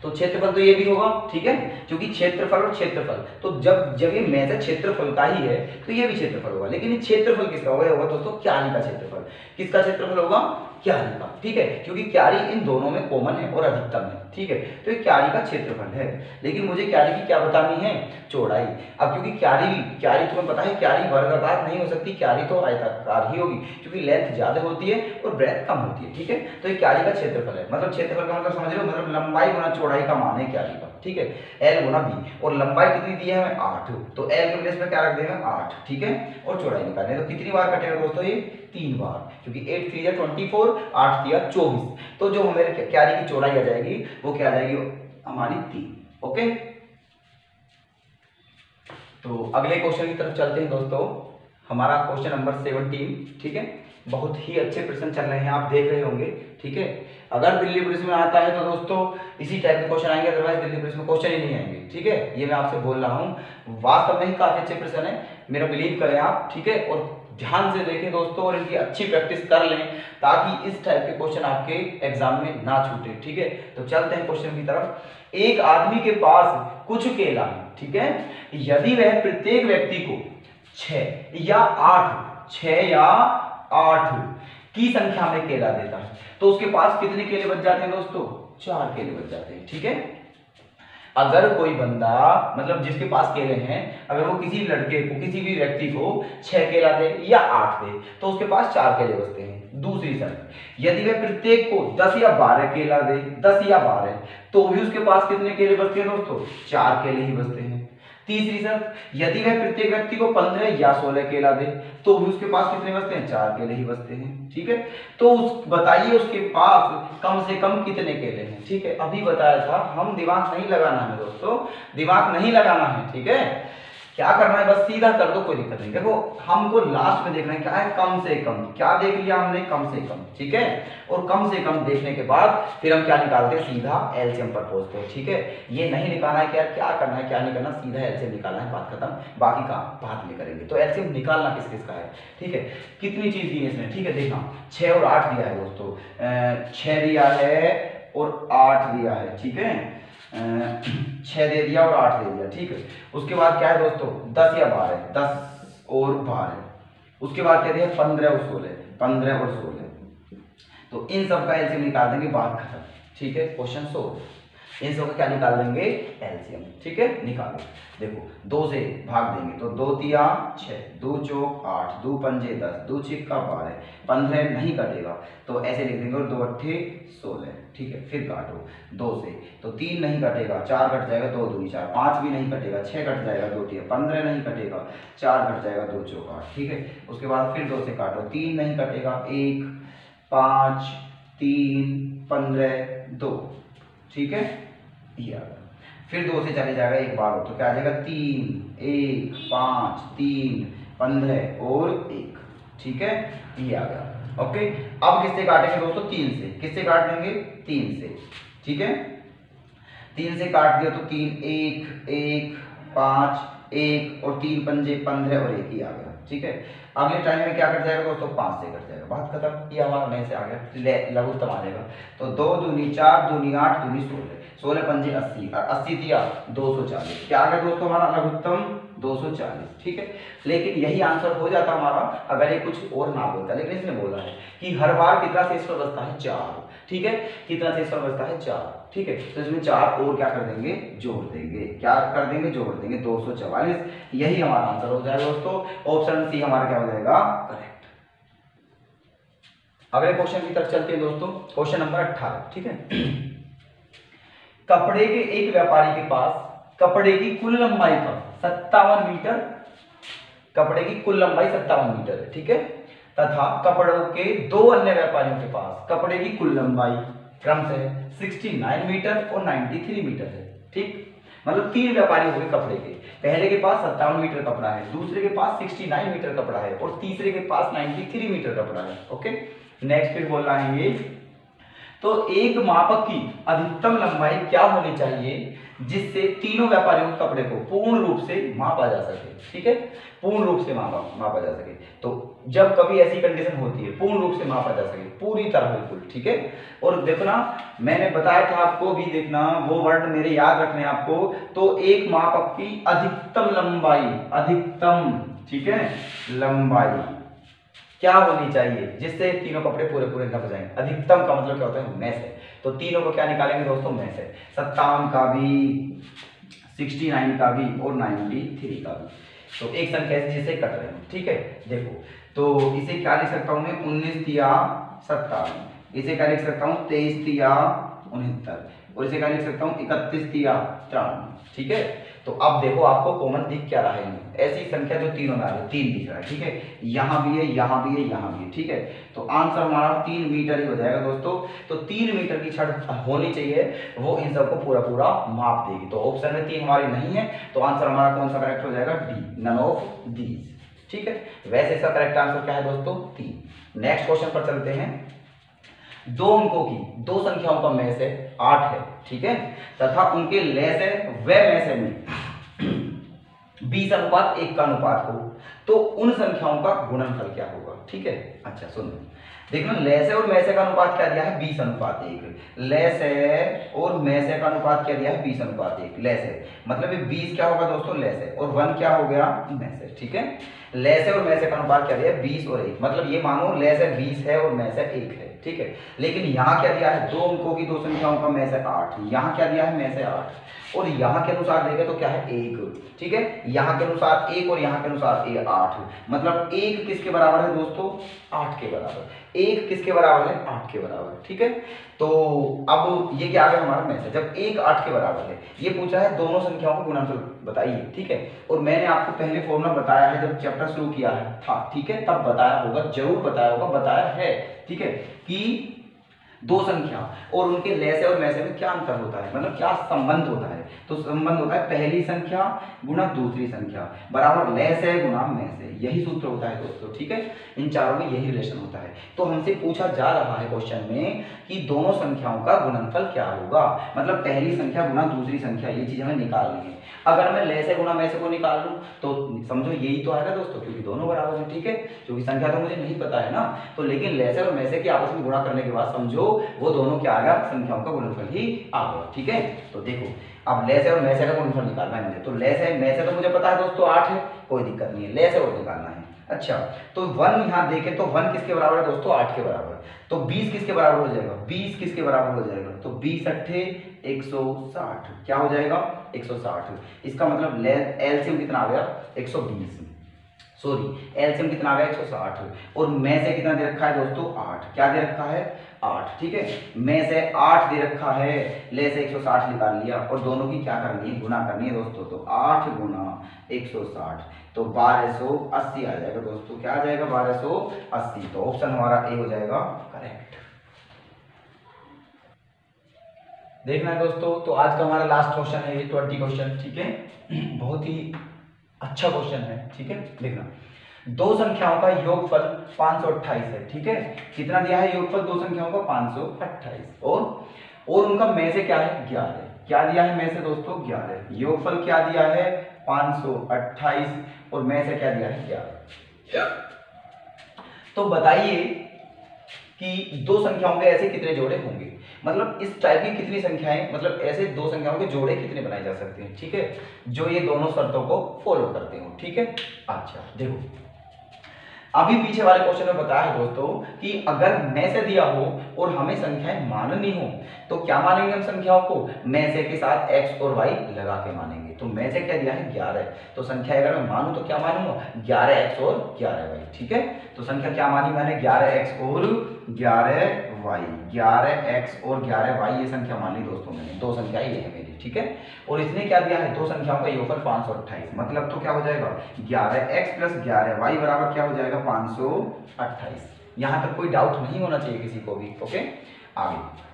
तो क्षेत्रफल तो ये भी होगा। ठीक है, क्योंकि क्षेत्रफल और क्षेत्रफल, तो जब ये मेजर क्षेत्रफल का ही है तो ये भी क्षेत्रफल होगा, लेकिन ये क्षेत्रफल किसका होगा दोस्तों, क्यारी का क्षेत्रफल। किसका क्षेत्रफल होगा, क्यारी का। ठीक है, क्योंकि क्यारी इन दोनों में कॉमन है और अधिकतम है। ठीक है, तो ये क्यारी का क्षेत्रफल है, लेकिन मुझे क्यारी की क्या बतानी है, चौड़ाई। अब क्योंकि क्यारी तुम्हें पता है क्यारी वर्गाकार नहीं हो सकती, क्यारी तो आयताकार ही होगी, क्योंकि लेंथ ज्यादा होती है और ब्रेथ कम होती है। ठीक है, तो ये क्यारी का क्षेत्रफल है, मतलब क्षेत्रफल का मतलब समझ रहे हो, मतलब लंबाई गुना चौड़ाई का मान है क्यारी का। ठीक है, एल गुना बी, और लंबाई कितनी दी है हमें 8, तो एल के प्लेस में क्या रख देंगे 8। ठीक है, और चौड़ाई निकालनी है, तो कितनी बार कटेगा दोस्तों, ये 3 बार, क्योंकि 8 3 24, 8 दिया 24, तो जो हमारे क्यारी की चौड़ाई आ जाएगी वो क्या आ जाएगी हमारी 3। ओके, तो अगले क्वेश्चन की तरफ चलते हैं दोस्तों, हमारा क्वेश्चन नंबर 17। ठीक है, बहुत ही अच्छे प्रश्न चल रहे हैं, आप देख रहे होंगे। ठीक है, अगर दिल्ली पुलिस में आता है तो दोस्तों इसी टाइप के क्वेश्चन आएंगे, अदरवाइज दिल्ली पुलिस में क्वेश्चन ही नहीं आएंगे। ठीक है, ये मैं आपसे बोल रहा हूँ, वास्तव में ही काफी अच्छे प्रश्न है, मेरा बिलीव करें आप। ठीक है, और ध्यान से देखें दोस्तों, और इनकी अच्छी प्रैक्टिस कर लें, ताकि इस टाइप के क्वेश्चन आपके एग्जाम में ना छूटे। ठीक है, तो चलते हैं क्वेश्चन की तरफ। एक आदमी के पास कुछ केला है। ठीक है, यदि वह प्रत्येक व्यक्ति को 6 या 8 की संख्या में केला देता है, तो उसके पास कितने केले बच जाते हैं दोस्तों, 4 केले बच जाते हैं। ठीक है, अगर कोई बंदा, मतलब जिसके पास केले हैं, अगर वो किसी लड़के को, किसी भी व्यक्ति को 6 केला दे या 8 दे, तो उसके पास 4 केले बचते हैं। दूसरी शर्त, यदि वह प्रत्येक को 10 या 12 केला दे, 10 या 12, तो भी उसके पास कितने केले बचते हैं दोस्तों, 4 केले ही बचते हैं। तीसरी शर्त, यदि वह प्रत्येक व्यक्ति को 15 या 16 केला दे, तो भी उसके पास कितने बचते हैं, 4 केले ही बचते हैं। ठीक है, तो बताइए उसके पास कम से कम कितने केले हैं। ठीक है, अभी बताया था, हम दिमाग नहीं लगाना है दोस्तों, दिमाग नहीं लगाना है। ठीक है, क्या करना है, बस सीधा कर दो, कोई दिक्कत नहीं। देखो हमको लास्ट में देखना है क्या है, कम से कम। क्या देख लिया हमने, कम से कम। ठीक है, और कम से कम देखने के बाद फिर हम क्या निकालते हैं, सीधा एलसीएम पर पहुंचते हैं। ठीक है, ये नहीं निकालना है कि यार क्या करना है क्या नहीं करना, सीधा एलसीएम निकालना है, बात खत्म, बाकी काम बाद में करेंगे। तो एलसीएम निकालना किस किस का है। ठीक है, कितनी चीज दी है इसमें, ठीक है, देखना 6 और 8 दिया है दोस्तों, 6 दिया है और 8 दिया है। ठीक है, 6 दे दिया और 8 दे दिया। ठीक है, उसके बाद क्या है दोस्तों, 10 या 12, 10 और 12, उसके बाद क्या दिया 15 और 16, 15 और 16, तो इन सब का एलसीएम निकाल देंगे, बात खत्म। ठीक है, क्वेश्चन सोल्व। इन सब का क्या निकाल देंगे, एलसीएम। ठीक है, निकालो, देखो 2 से भाग देंगे तो 2 तिया 6, 2 चौक 8, 2 पंजे 10, 2 छिक्का 12, 15 नहीं कटेगा तो ऐसे लिख देंगे, और 2 अट्ठे 16। ठीक है, फिर काटो 2 से, तो 3 नहीं कटेगा, 4 कट जाएगा, 2 दूनी 4, 5 भी नहीं कटेगा, 6 कट जाएगा, 2 तिया 15 नहीं कटेगा, 4 कट जाएगा, 2 चौक 8। ठीक है, उसके बाद फिर 2 से काटो, 3 नहीं कटेगा, 1 5 3 15 2। ठीक है, ये आ गया, फिर 2 से चले जाएगा एक बार हो, तो क्या आ जाएगा 3 1 5 3 15 और 1। ठीक है, ये आ गया। ओके, अब किससे काटेंगे दोस्तों, 3 से। किससे काट देंगे, 3 से। ठीक है, 3 से काट दिया तो 3 1 1 5 1 और 3 पंजे 15 और 1 ही आ गया। ठीक है, अगले टाइम में क्या कट जाएगा दोस्तों, 5 से कट जाएगा, बात खत्म। ये हमारा में से आ गया, लघुत्तम आ जाएगा, तो 2 दूनी 4 दूनी 8 दूनी 16, 16 पंजे 80 और 80 दिया 240, क्या आ गया दोस्तों हमारा लघुत्तम 240। ठीक है, लेकिन यही आंसर हो जाता हमारा अगर ये कुछ और ना बोलता, लेकिन इसने बोला है कि हर बार कितना शेषफल बचता है, 4। ठीक है, कितना शेषफल बचता है, 4। ठीक है, तो इसमें 4 और क्या कर देंगे, जोड़ देंगे, क्या कर देंगे, जोड़ देंगे, 244। यही हमारा आंसर हो जाएगा दोस्तों, ऑप्शन सी हमारा क्या हो जाएगा, करेक्ट। अगले क्वेश्चन की तरफ चलते हैं दोस्तों, क्वेश्चन नंबर 18। ठीक है, कपड़े के एक व्यापारी के पास कपड़े की कुल लंबाई का 57 मीटर, कपड़े की कुल लंबाई 57 मीटर है। ठीक है, तथा कपड़ों के 2 अन्य व्यापारियों के पास कपड़े की कुल लंबाई क्रमशः 69 मीटर और 93 मीटर है। ठीक, मतलब 3 व्यापारी हो गए कपड़े के। पहले के पास 57 मीटर कपड़ा है, दूसरे के पास 69 मीटर कपड़ा है और तीसरे के पास 93 मीटर कपड़ा है। ओके, नेक्स्ट फिर बोल रहा है ये, तो एक मापक की अधिकतम लंबाई क्या होनी चाहिए जिससे तीनों व्यापारियों के कपड़े को पूर्ण रूप से मापा जा सके। ठीक है, पूर्ण रूप से मापा जा सके। तो जब कभी ऐसी कंडीशन होती है पूर्ण रूप से मापा जा सके, पूरी तरह बिल्कुल। ठीक है, और देखना मैंने बताया था आपको भी, देखना वो वर्ड मेरे याद रखने आपको। तो एक मापक की अधिकतम लंबाई, अधिकतम, ठीक है, लंबाई क्या होनी चाहिए जिससे तीनों कपड़े पूरे पूरे नप जाएं। अधिकतम का मतलब क्या होता है, में से। तो तीनों को क्या निकालेंगे दोस्तों, में से। 57 का भी, 69 का भी और 93 का भी। तो एक संख्या से जिसे कट रहे हैं। ठीक है, देखो तो इसे क्या लिख सकता हूं मैं, 19 तिया 57। इसे क्या लिख सकता हूं, 23 तिया 69। और इसे क्या लिख सकता हूं, 31 तिया 93। ठीक है, तो अब देखो आपको कॉमन दिख क्या रहा है, ऐसी संख्या जो तीनों में आ रही है, 3 दिख रहा है। ठीक है, यहाँ भी है, यहाँ भी है, यहाँ भी है। ठीक है, तो आंसर हमारा 3 मीटर ही हो जाएगा दोस्तों। तो 3 मीटर की छड़ होनी चाहिए, वो इन सबको पूरा पूरा माप देगी। तो ऑप्शन में 3 हमारी नहीं है, तो आंसर हमारा कौन सा करेक्ट हो जाएगा, डी, नन ऑफ दीज। ठीक है, वैसे इसका करेक्ट आंसर क्या है दोस्तों, 3। नेक्स्ट क्वेश्चन पर चलते हैं। 2 अंकों की 2 संख्याओं का में से 8 है, ठीक है, तथा उनके लय से व में से में 20:1 का अनुपात हो, तो उन संख्याओं का गुणनफल क्या होगा। ठीक है, अच्छा सुनो, देखना लय से और में से का अनुपात क्या दिया है, 20:1। लय से और में से का अनुपात क्या दिया है, 20:1। लय से मतलब ये 20 क्या होगा दोस्तों, लय से, और 1 क्या हो गया, में से। ठीक है, लय से और में से का अनुपात क्या दिया है, 20 और 1। मतलब ये मानो लय से 20 है और में से 1 है। ठीक है, लेकिन यहाँ क्या दिया है, 2 अंकों की 2 संख्याओं का में से 8। यहाँ क्या दिया है, में से 8, और यहाँ के अनुसार देखें तो क्या है, 1। ठीक है, यहाँ के अनुसार 1 और यहाँ के अनुसार 8। मतलब 1 किसके बराबर है दोस्तों, 8 के बराबर। 1 किसके बराबर है, 8 के बराबर। ठीक है, तो अब ये क्या आ गया हमारा में से, जब 1 8 के बराबर है। ये पूछा है दोनों संख्याओं का गुणनफल बताइए। ठीक है, और मैंने आपको पहले फॉर्मूला बताया है जब चैप्टर शुरू किया है था। ठीक है, तब बताया होगा, जरूर बताया होगा, बताया है। ठीक है, कि 2 संख्या और उनके लय से और में से में क्या अंतर होता है, मतलब क्या संबंध होता है। तो संबंध होता है पहली संख्या गुणा दूसरी संख्या बराबर लय से गुणा में से, यही सूत्र होता है दोस्तों। ठीक है, इन चारों में यही रिलेशन होता है। तो हमसे पूछा जा रहा है क्वेश्चन में कि दोनों संख्याओं का गुणनफल क्या होगा, मतलब पहली संख्या गुणा दूसरी संख्या, ये चीज हमें निकालनी है। अगर मैं लय से गुणा में से को निकाल लूं तो समझो यही तो आएगा दोस्तों, क्योंकि दोनों बराबर है। ठीक है, क्योंकि संख्या तो मुझे नहीं पता है ना, तो लेकिन लय से और में से के आपस में गुणा करने के बाद समझो वो दोनों क्या आ गया, संख्याओं का गुणनफल ही आ गया। ठीक है, तो देखो अब लय से और में से का गुणनफल निकालना है मुझे। तो लय से में से तो मुझे पता है दोस्तों 8 है, कोई दिक्कत नहीं है, लय से और निकालना है। अच्छा, तो 1 यहाँ देखें तो 1 किसके बराबर है दोस्तों, 8 के बराबर। तो 20 किसके बराबर हो जाएगा, 20 किसके बराबर हो जाएगा, तो 20 अट्ठे 160, क्या हो जाएगा 160। इसका मतलब एलसीएम कितना आ गया 120, सॉरी एलसीएम कितना आ गया 160, और में से कितना दे रखा है दोस्तों 8, क्या दे रखा है 8। ठीक है, में से 8 दे रखा है, ले से 160 निकाल लिया, और दोनों की क्या करनी है, गुना करनी है दोस्तों। तो 8 गुना 160, तो 1280 आ जाएगा दोस्तों, क्या आ जाएगा 1280। तो ऑप्शन हमारा ए हो जाएगा करेक्ट। देखना है दोस्तों, तो आज का हमारा लास्ट क्वेश्चन है ये 20 क्वेश्चन। ठीक है, बहुत ही अच्छा क्वेश्चन है। ठीक है, देखना 2 संख्याओं का योगफल 528 है। ठीक है, कितना दिया है योगफल 2 संख्याओं का 528, और उनका में से क्या है 11। क्या दिया है में से दोस्तों 11, योगफल क्या दिया है 528 और में से क्या दिया है 11। तो बताइए कि 2 संख्याओं के ऐसे कितने जोड़े होंगे, मतलब इस टाइप की कितनी संख्याएं, मतलब ऐसे 2 संख्याओं के जोड़े कितने बनाए जा सकते हैं। ठीक है, जो ये दोनों शर्तों को फॉलो करते हो। ठीक है, अच्छा देखो अभी पीछे वाले क्वेश्चन में बताया है दोस्तों कि अगर में से दिया हो और हमें संख्याएं माननी हो तो क्या मानेंगे हम संख्याओं को, में से के साथ x और y लगा के मानेंगे। तो में से क्या दिया है 11, तो संख्या अगर मैं मानूं तो क्या मानूंगा 11x और 11y। ठीक है, तो संख्या क्या मानी मैंने 11x और 11y, 11x और 11y ये संख्या मानी दोस्तों मैंने, 2 संख्या ये है मेरी। ठीक है, और इसने क्या दिया है 2 संख्याओं का योगफल 528, मतलब तो क्या हो जाएगा 11x प्लस 11y बराबर क्या हो जाएगा 528। यहां तक कोई डाउट नहीं होना चाहिए किसी को भी। ओके, आगे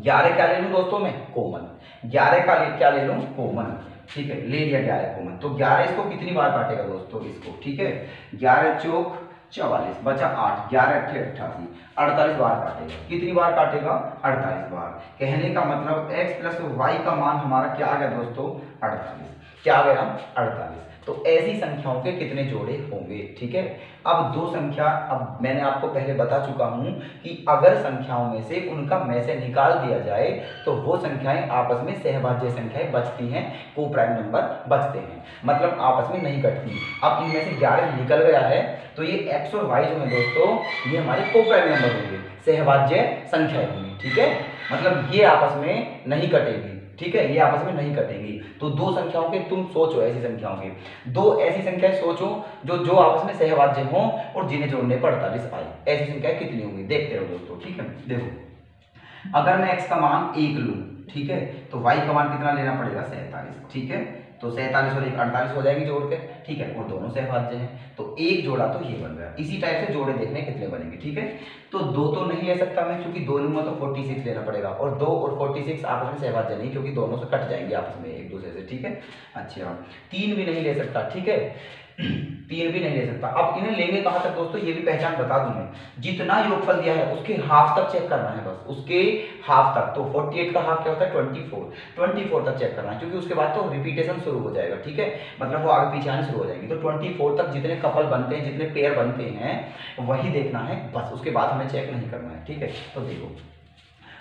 11 क्या ले लूं दोस्तों मैं कॉमन, 11 का क्या ले लूं कॉमन, ठीक है, ले लिया 11 कॉमन, तो 11 इसको कितनी बार काटेगा दोस्तों, इसको, ठीक है, 11 चौक 44, बचा 8, 11 अट्ठे 88, 48 बार काटेगा। कितनी बार काटेगा, 48 बार। कहने का मतलब x प्लस वाई का मान हमारा क्या आ गया दोस्तों, 48, क्या आ गया, 48। तो ऐसी संख्याओं के कितने जोड़े होंगे, ठीक है। अब दो संख्या, अब मैंने आपको पहले बता चुका हूं कि अगर संख्याओं में से उनका में से निकाल दिया जाए तो वो संख्याएं आपस में सहभाज्य संख्याएं बचती हैं, को प्राइम नंबर बचते हैं, मतलब आपस में नहीं कटती। अब इनमें से 11 निकल गया है तो ये x और y जो है दोस्तों ये हमारे को प्राइम नंबर होंगे, सहभाज्य संख्याएं होंगी, ठीक है, मतलब ये आपस में नहीं कटेगी, ठीक है, ये आपस में नहीं कटेंगी। तो दो संख्याओं के तुम सोचो, ऐसी संख्याओं के दो ऐसी संख्याएं सोचो जो आपस में सहभाज्य हों और जिन्हें जोड़ने पर 48 आए, ऐसी संख्याएं कितनी होंगी, देखते रहो दोस्तों, ठीक है। देखो अगर मैं x का मान 1 लूं, ठीक है, तो y का मान कितना लेना पड़ेगा, 47, ठीक है, तो 47 और 1 48 हो जाएगी जोड़ के, ठीक है, और दोनों सहभाज्य हैं, तो एक जोड़ा तो ये बन गया। इसी टाइप से जोड़े देखने कितने बनेंगे, ठीक है, तो 2 तो नहीं ले सकता मैं क्योंकि 2 लूंगा तो 46 लेना पड़ेगा, और 2 और 46 आपस में सहभाज्य नहीं क्योंकि दोनों से कट जाएंगे आपस में एक दूसरे से, ठीक है। अच्छा 3 भी नहीं ले सकता, ठीक है, 3 भी नहीं ले सकता। अब इन्हें लेंगे कहां तक दोस्तों, ये भी पहचान बता दूं मैं, जितना योगफल दिया है उसके हाफ तक चेक करना है, बस उसके हाफ तक। तो 48 का हाफ क्या होता है, 24 तक चेक करना है, क्योंकि उसके बाद तो रिपीटेशन शुरू हो जाएगा, ठीक है, मतलब वो आगे पीछे आने शुरू हो जाएगी। तो 24 तक जितने कपल बनते हैं, जितने पेयर बनते हैं वही देखना है बस, उसके बाद हमें चेक नहीं करना है, ठीक है। तो देखो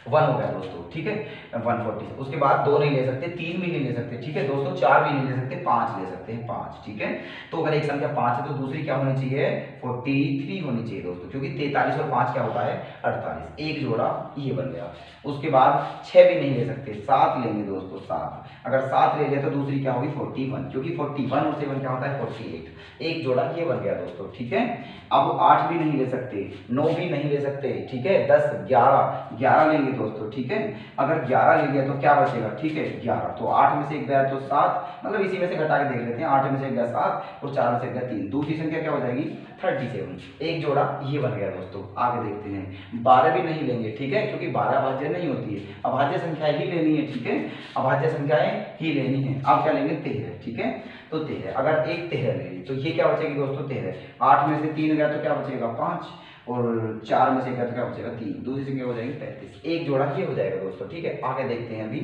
1 हो गया दोस्तों, ठीक है, 140। उसके बाद 2 नहीं ले सकते, 3 भी नहीं ले सकते, ठीक है दोस्तों, 4 भी नहीं ले सकते, 5 ले सकते हैं, 5, ठीक है। तो अगर एक संख्या 5 है तो दूसरी क्या होनी चाहिए, 43 होनी चाहिए दोस्तों, क्योंकि 43 और 5 क्या होता है, 48, एक जोड़ा ये बन गया। उसके बाद 6 भी नहीं ले सकते, 7 लेंगे दोस्तों, 7, अगर 7 ले लिया तो दूसरी क्या होगी, 41, क्योंकि 41 और 7 क्या होता है, 48, एक जोड़ा ये बन गया दोस्तों, ठीक है। अब 8 भी नहीं ले सकते, 9 भी नहीं ले सकते, ठीक है, 10, 11 लेंगे दोस्तों, ठीक है। अगर 11 ले लिया तो क्या बचेगा, ठीक है, 11, तो 8 में से एक गया तो 7, मतलब इसी में से घटा के देख लेते हैं, 8 में से एक गया 7 और 4 में से एक गया 3, दूसरी संख्या क्या हो जाएगी, 37, एक जोड़ा ये बन गया दोस्तों। आगे देखते हैं, 12 भी नहीं लेंगे, ठीक है, क्योंकि 12 अभाज्य नहीं होती है, अभाज्य संख्याएं ही लेनी है, ठीक है, अभाज्य संख्याएं ही लेनी है। अब क्या लेंगे, 13, ठीक है, तो 13, अगर एक 13 ले ली तो ये क्या बचेगी दोस्तों, 13, 8 में से 3 गया तो क्या बचेगा, 5, और 4 में से गया तो क्या बचेगा, 3, दूसरी संख्या हो जाएगी 35, एक जोड़ा ये हो जाएगा दोस्तों, ठीक है। आगे देखते हैं, अभी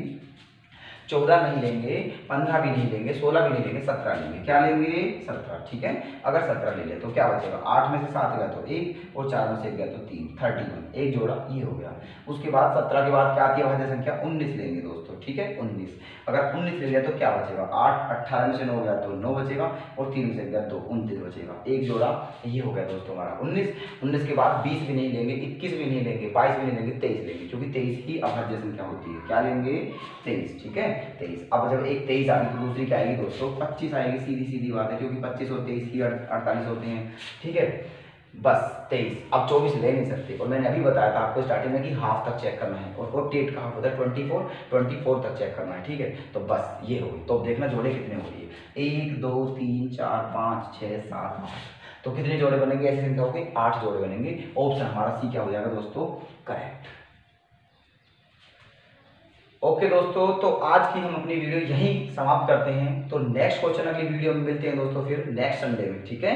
14 नहीं लेंगे, 15 भी नहीं लेंगे, 16 भी नहीं लेंगे, 17 लेंगे, क्या लेंगे, 17, ठीक है। अगर 17 ले लिया तो क्या बचेगा, 8 में से 7 गया तो 1 और 4 में से 1 गया तो 3, 31, एक जोड़ा ये हो गया। उसके बाद 17 के बाद क्या आती है अभाज्य संख्या, 19 लेंगे दोस्तों, ठीक है, 19, अगर 19 ले लिया तो क्या बचेगा, 8, 18 में से 9 गया तो 9 बचेगा और 3 में से गया तो 29 बचेगा, एक जोड़ा ये हो गया दोस्तों हमारा 19 के बाद 20 भी नहीं लेंगे, 21 भी नहीं लेंगे, 22 भी नहीं लेंगे, 23 लेंगे, क्योंकि 23 ही अभाज्य संख्या होती है, क्या लेंगे, 23, ठीक है, 23। अब जब एक 23 आ गई तो दूसरी क्या आएगी दोस्तों, 25 आएगी, सीधी सीधी बात है, क्योंकि 25 और 23 ही 48 होते हैं, ठीक है, बस 23। अब 24 ले नहीं सकते, और मैंने अभी बताया था आपको स्टार्टिंग में कि हाफ तक चेक करना है, और 48 का हाफ होता है 24 तक चेक करना है, ठीक है। तो बस ये होगी, तो देखना जोड़े कितने हो रही है, 1 2 3 4 5 6 7 8, तो कितने जोड़े बनेंगे, ऐसी संख्या होगी 8 जोड़े बनेंगे। ऑप्शन हमारा सी क्या हो जाएगा दोस्तों, करेक्ट। ओके दोस्तों, तो आज की हम अपनी वीडियो यहीं समाप्त करते हैं। तो नेक्स्ट क्वेश्चन अगली वीडियो में मिलते हैं दोस्तों, फिर नेक्स्ट संडे में, ठीक है।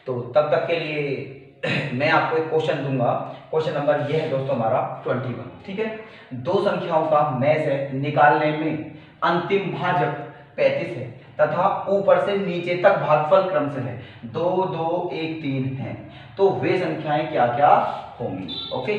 तो तब तक के लिए मैं आपको एक क्वेश्चन दूंगा, क्वेश्चन नंबर ये है दोस्तों हमारा 21, ठीक है। दो संख्याओं का में से निकालने में अंतिम भाजक 35 है तथा ऊपर से नीचे तक भागफल क्रम से है 2 2 1 3 है, तो वे संख्याएं क्या क्या होंगी। ओके,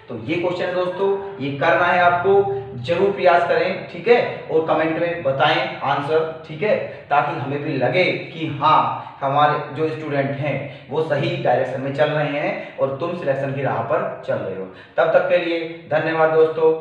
तो ये क्वेश्चन है दोस्तों, ये करना है आपको, जरूर प्रयास करें, ठीक है, और कमेंट में बताएं आंसर, ठीक है, ताकि हमें भी लगे कि हाँ हमारे जो स्टूडेंट हैं वो सही डायरेक्शन में चल रहे हैं और तुम सिलेक्शन की राह पर चल रहे हो। तब तक के लिए धन्यवाद दोस्तों।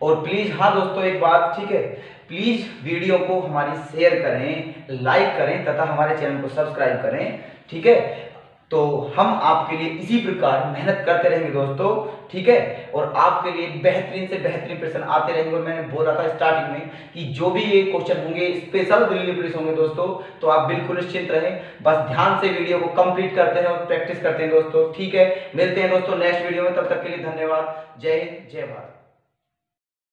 और प्लीज, हाँ दोस्तों एक बात, ठीक है, प्लीज वीडियो को हमारी शेयर करें, लाइक करें तथा हमारे चैनल को सब्सक्राइब करें, ठीक है। तो हम आपके लिए इसी प्रकार मेहनत करते रहेंगे दोस्तों, ठीक है, और आपके लिए बेहतरीन से बेहतरीन प्रश्न आते रहेंगे। और मैंने बोला था स्टार्टिंग में कि जो भी ये क्वेश्चन होंगे स्पेशल दिल्ली पुलिस होंगे दोस्तों, तो आप बिल्कुल निश्चिंत रहें, बस ध्यान से वीडियो को कंप्लीट करते हैं और प्रैक्टिस करते हैं दोस्तों, ठीक है। मिलते हैं दोस्तों नेक्स्ट वीडियो में, तब तक के लिए धन्यवाद। जय हिंद, जय भारत।